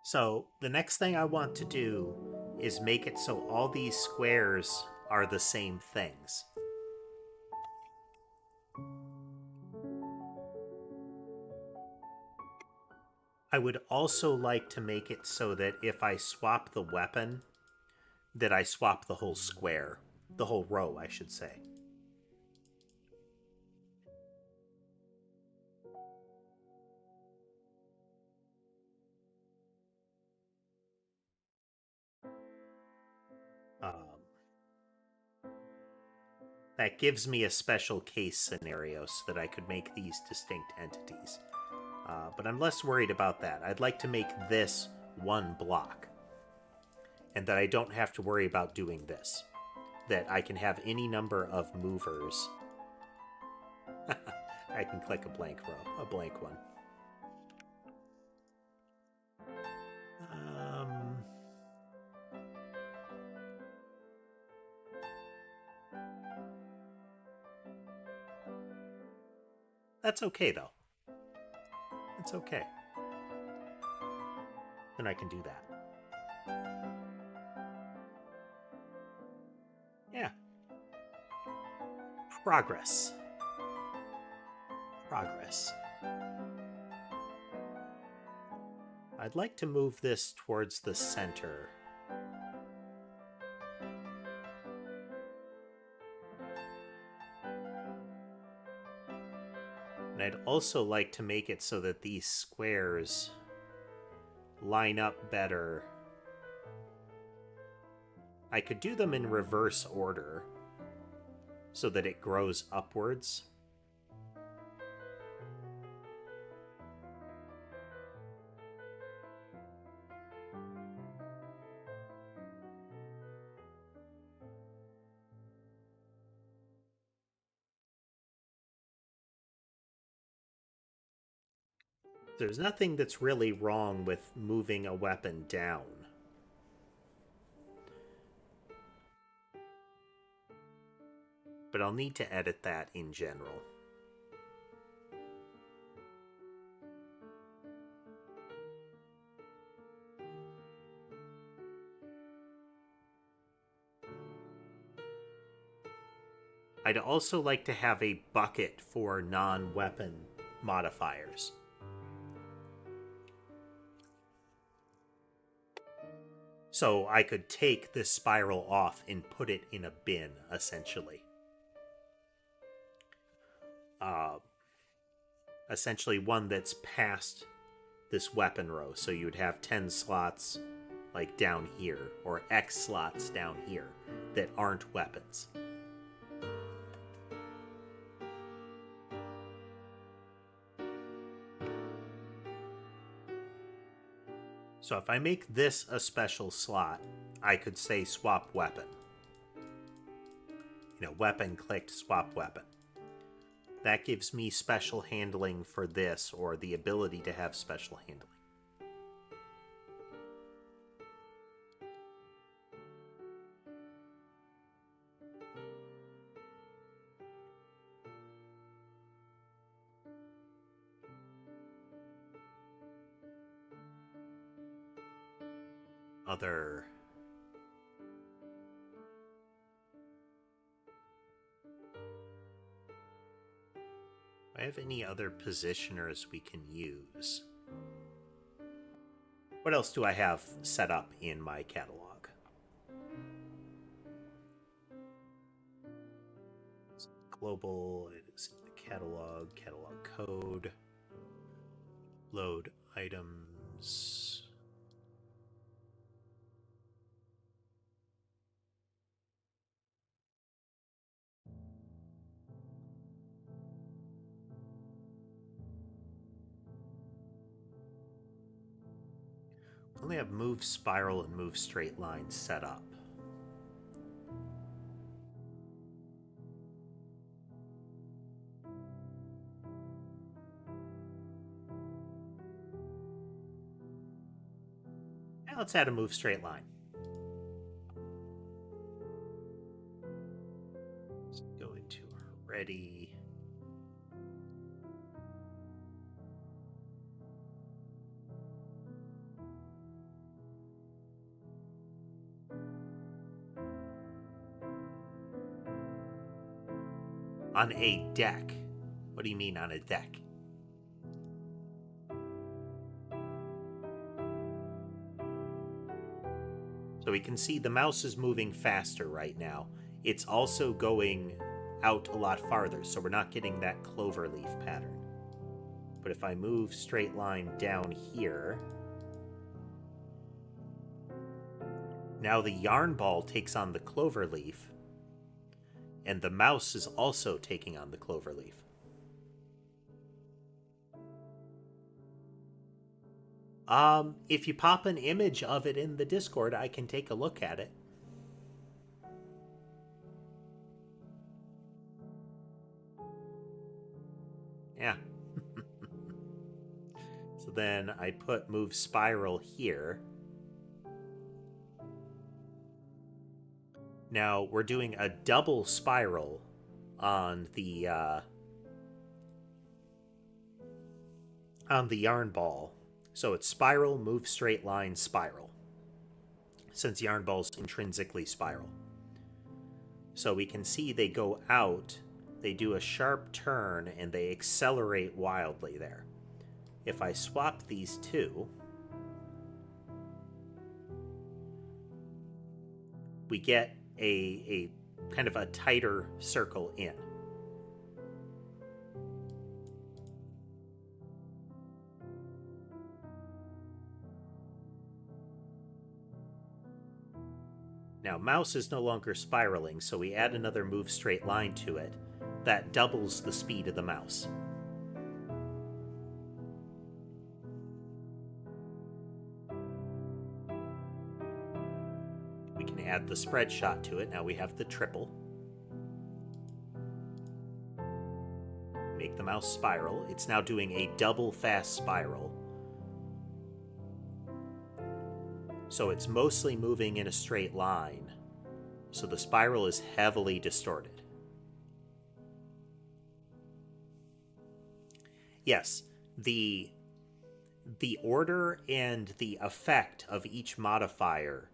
So, the next thing I want to do is make it so all these squares are the same things. I would also like to make it so that if I swap the weapon, that I swap the whole square. The whole row, I should say. That gives me a special case scenario so that I could make these distinct entities. But I'm less worried about that. I'd like to make this one block. And that I don't have to worry about doing this. That I can have any number of movers. I can click a blank row, a blank one. That's okay, though. It's okay. Then I can do that. Yeah. Progress. Progress. I'd like to move this towards the center. And I'd also like to make it so that these squares line up better. I could do them in reverse order so that it grows upwards. There's nothing that's really wrong with moving a weapon down. But I'll need to edit that in general. I'd also like to have a bucket for non-weapon modifiers. So I could take this spiral off and put it in a bin, essentially. Essentially one that's past this weapon row. So you'd have 10 slots like down here, or X slots down here that aren't weapons. So if I make this a special slot, I could say swap weapon. You know, weapon clicked, swap weapon. That gives me special handling for this, or the ability to have special handling. Other... Do I have any other positioners we can use? What else do I have set up in my catalog? Global, it is in the catalog, catalog code, load items. I only have move spiral and move straight line set up. Now let's add a move straight line. Let's go into our ready. On a deck, What do you mean on a deck? So we can see the mouse is moving faster right now. It's also going out a lot farther, so we're not getting that cloverleaf pattern. But if I move straight line down here, now the yarn ball takes on the cloverleaf, and the mouse is also taking on the cloverleaf. If you pop an image of it in the Discord, I can take a look at it. Yeah. So then I put move spiral here. Now we're doing a double spiral on the yarn ball. So it's spiral, move straight line, spiral. Since yarn ball's intrinsically spiral. So we can see they go out, they do a sharp turn, and they accelerate wildly there. If I swap these two, we get a kind of a tighter circle in. Now, mouse is no longer spiraling, so we add another move straight line to it. That doubles the speed of the mouse. We can add the spread shot to it. Now we have the triple. Make the mouse spiral. It's now doing a double fast spiral. So it's mostly moving in a straight line. So the spiral is heavily distorted. Yes, the order and the effect of each modifier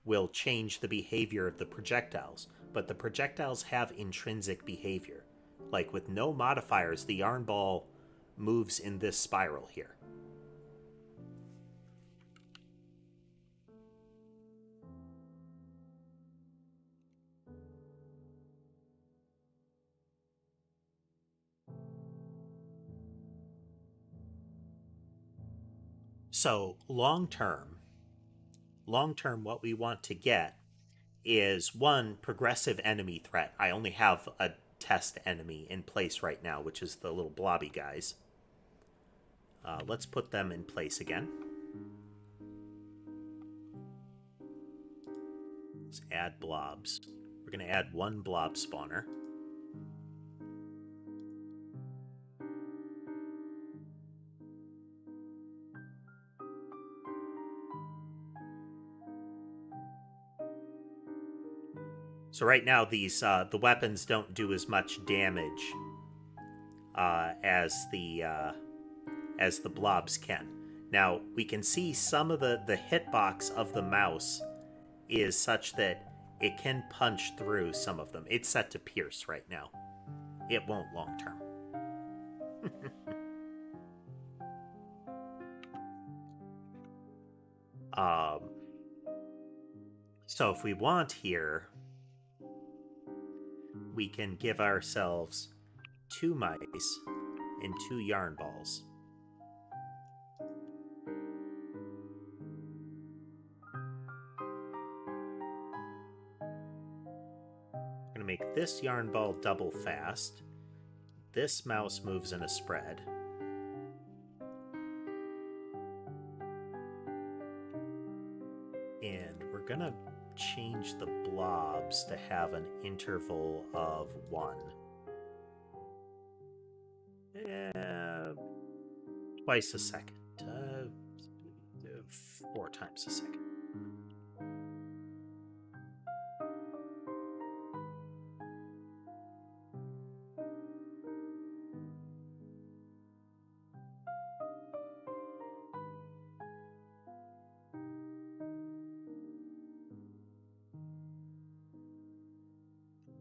will change the behavior of the projectiles, but the projectiles have intrinsic behavior. Like with no modifiers, the yarn ball moves in this spiral here. So long term, what we want to get is one, progressive enemy threat. I only have a test enemy in place right now, which is the little blobby guys. Let's put them in place again. Let's add blobs. We're going to add one blob spawner. So right now, these the weapons don't do as much damage as the blobs can. Now we can see some of the hitbox of the mouse is such that it can punch through some of them. It's set to pierce right now. It won't long term. So if we want here, we can give ourselves 2 mice and 2 yarn balls. I'm going to make this yarn ball double fast. This mouse moves in a spread. And we're going to change the blobs to have an interval of 1. Twice a second. 4 times a second.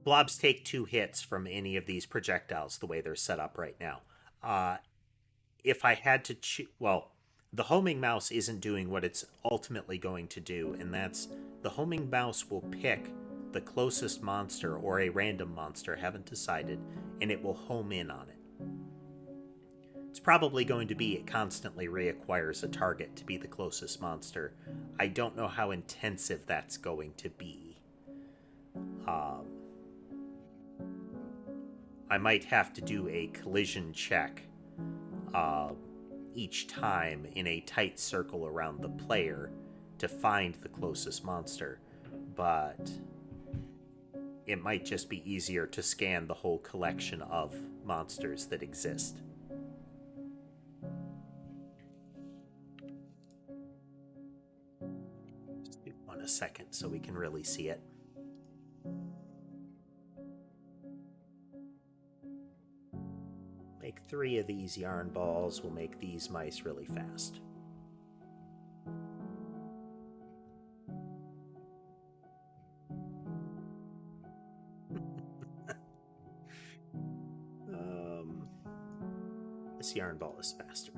blobs take 2 hits from any of these projectiles the way they're set up right now. If I had to choose, well, the homing mouse isn't doing what it's ultimately going to do, and that's the homing mouse will pick the closest monster or a random monster, haven't decided, and it will home in on it. It's probably going to be it constantly reacquires a target to be the closest monster. I don't know how intensive that's going to be. I might have to do a collision check each time in a tight circle around the player to find the closest monster, but it might just be easier to scan the whole collection of monsters that exist. Just do one a second so we can really see it. Make 3 of these yarn balls. We'll make these mice really fast. This yarn ball is faster.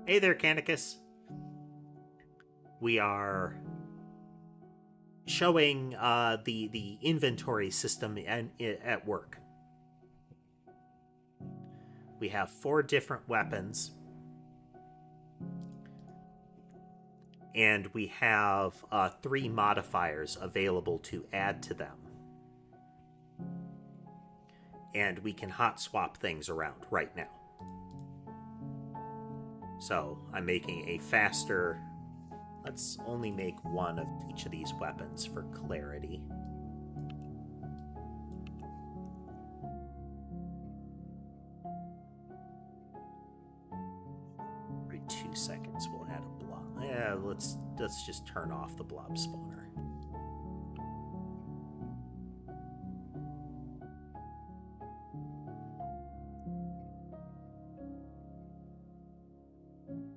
Hey there, Canicus. We are showing the inventory system at work. We have 4 different weapons, and we have 3 modifiers available to add to them. And we can hot swap things around right now. So I'm making a faster... Let's only make 1 of each of these weapons for clarity. Every 2 seconds we'll add a blob. Yeah, let's just turn off the blob spawner.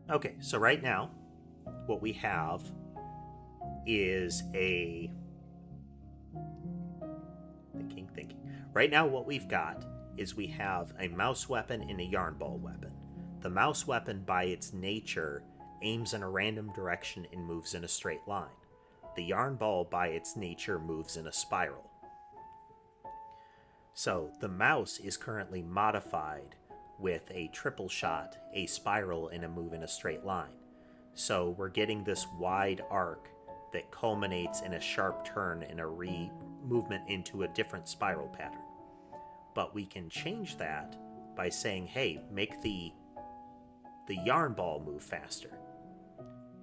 Okay, so right now what we have is a... Thinking. Right now what we've got is we have a mouse weapon and a yarn ball weapon. The mouse weapon, by its nature, aims in a random direction and moves in a straight line. The yarn ball, by its nature, moves in a spiral. So the mouse is currently modified with a triple shot, a spiral, and a move in a straight line. So we're getting this wide arc that culminates in a sharp turn and a movement into a different spiral pattern. But we can change that by saying, hey, make the yarn ball move faster.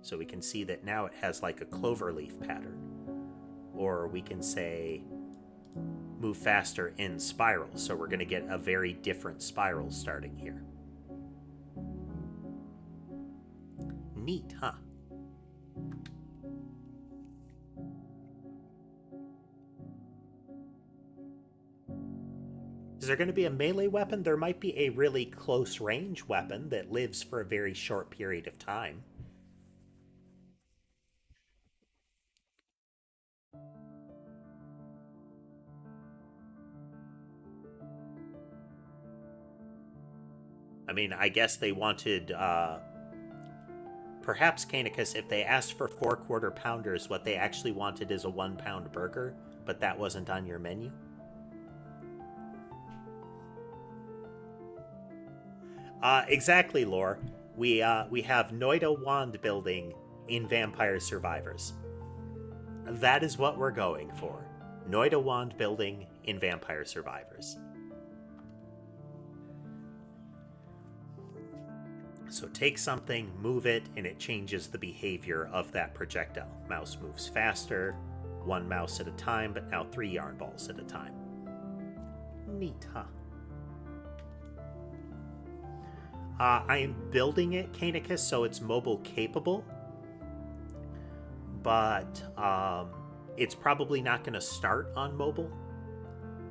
So we can see that now it has like a cloverleaf pattern. Or we can say, move faster in spiral. So we're going to get a very different spiral starting here. Neat, huh? Is there going to be a melee weapon? There might be a really close range weapon that lives for a very short period of time. I mean, I guess they wanted, perhaps Canicus, if they asked for 4 quarter pounders, what they actually wanted is a 1 pound burger, but that wasn't on your menu. Exactly, Lore. We have Noida wand building in Vampire Survivors. That is what we're going for. Noida wand building in Vampire Survivors. So take something, move it, and it changes the behavior of that projectile. Mouse moves faster, 1 mouse at a time, but now 3 yarn balls at a time. Neat, huh? I am building it, Canicus, so it's mobile capable, but it's probably not going to start on mobile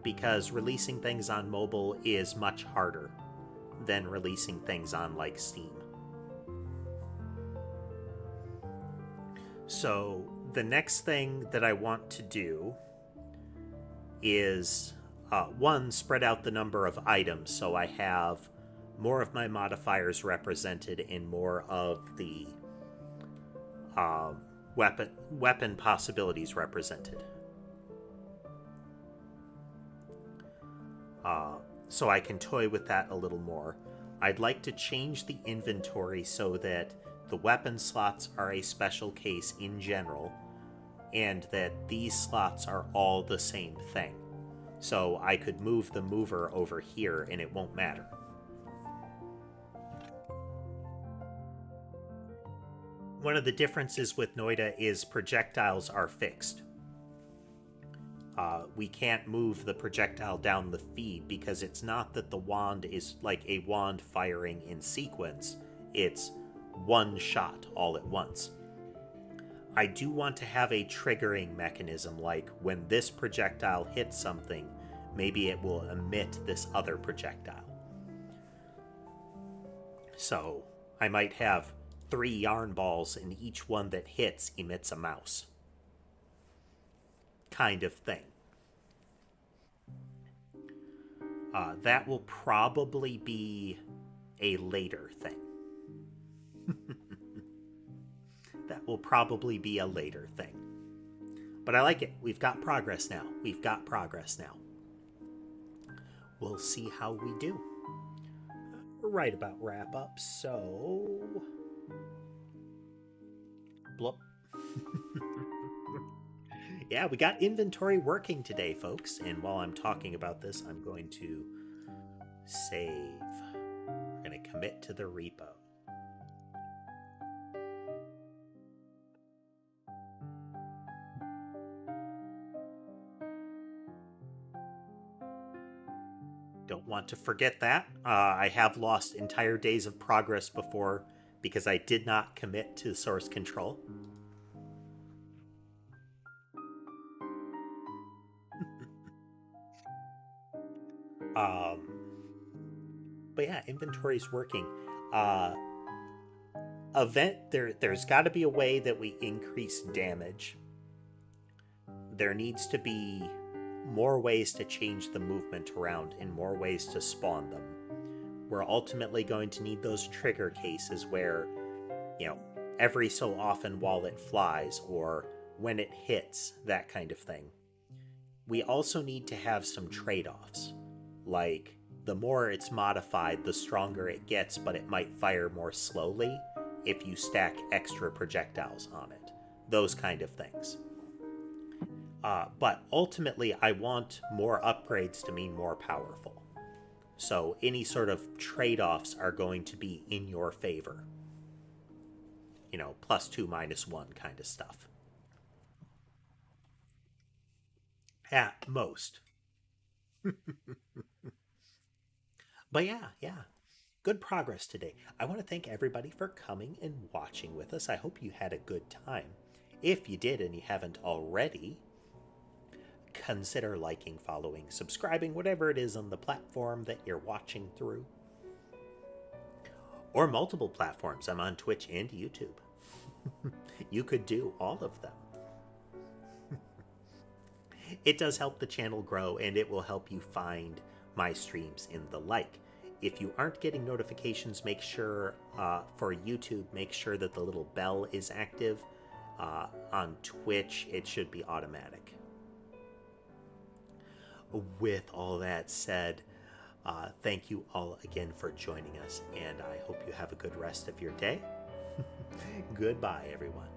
because releasing things on mobile is much harder than releasing things on like Steam. So the next thing that I want to do is, one, spread out the number of items so I have more of my modifiers represented in more of the weapon possibilities represented. So I can toy with that a little more. I'd like to change the inventory so that the weapon slots are a special case in general, and that these slots are all the same thing. So I could move the mover over here and it won't matter. One of the differences with Noita is projectiles are fixed. We can't move the projectile down the feed because it's not that the wand is like a wand firing in sequence. It's one shot all at once. I do want to have a triggering mechanism, like when this projectile hits something, maybe it will emit this other projectile. So I might have 3 yarn balls and each one that hits emits a mouse. Kind of thing. That will probably be a later thing. That will probably be a later thing. But I like it. We've got progress now. We've got progress now. We'll see how we do. We're right about wrap up, so... Blup. Yeah, we got inventory working today, folks. And while I'm talking about this, I'm going to save. We're going to commit to the repo. Don't want to forget that. I have lost entire days of progress before because I did not commit to source control. But yeah, inventory's working. There's got to be a way that we increase damage. There needs to be more ways to change the movement around and more ways to spawn them. We're ultimately going to need those trigger cases where, every so often while it flies or when it hits, that kind of thing. We also need to have some trade-offs. Like, the more it's modified, the stronger it gets, but it might fire more slowly if you stack extra projectiles on it. Those kind of things. But ultimately, I want more upgrades to mean more powerful. So any sort of trade-offs are going to be in your favor. +2, -1 kind of stuff. At most. But yeah. Good progress today. I want to thank everybody for coming and watching with us. I hope you had a good time. If you did and you haven't already, consider liking, following, subscribing, whatever it is on the platform that you're watching through. Or multiple platforms. I'm on Twitch and YouTube. You could do all of them. It does help the channel grow, and it will help you find my streams in the like. If you aren't getting notifications, make sure, for YouTube, make sure that the little bell is active. On Twitch, it should be automatic. With all that said, thank you all again for joining us, and I hope you have a good rest of your day. Goodbye, everyone.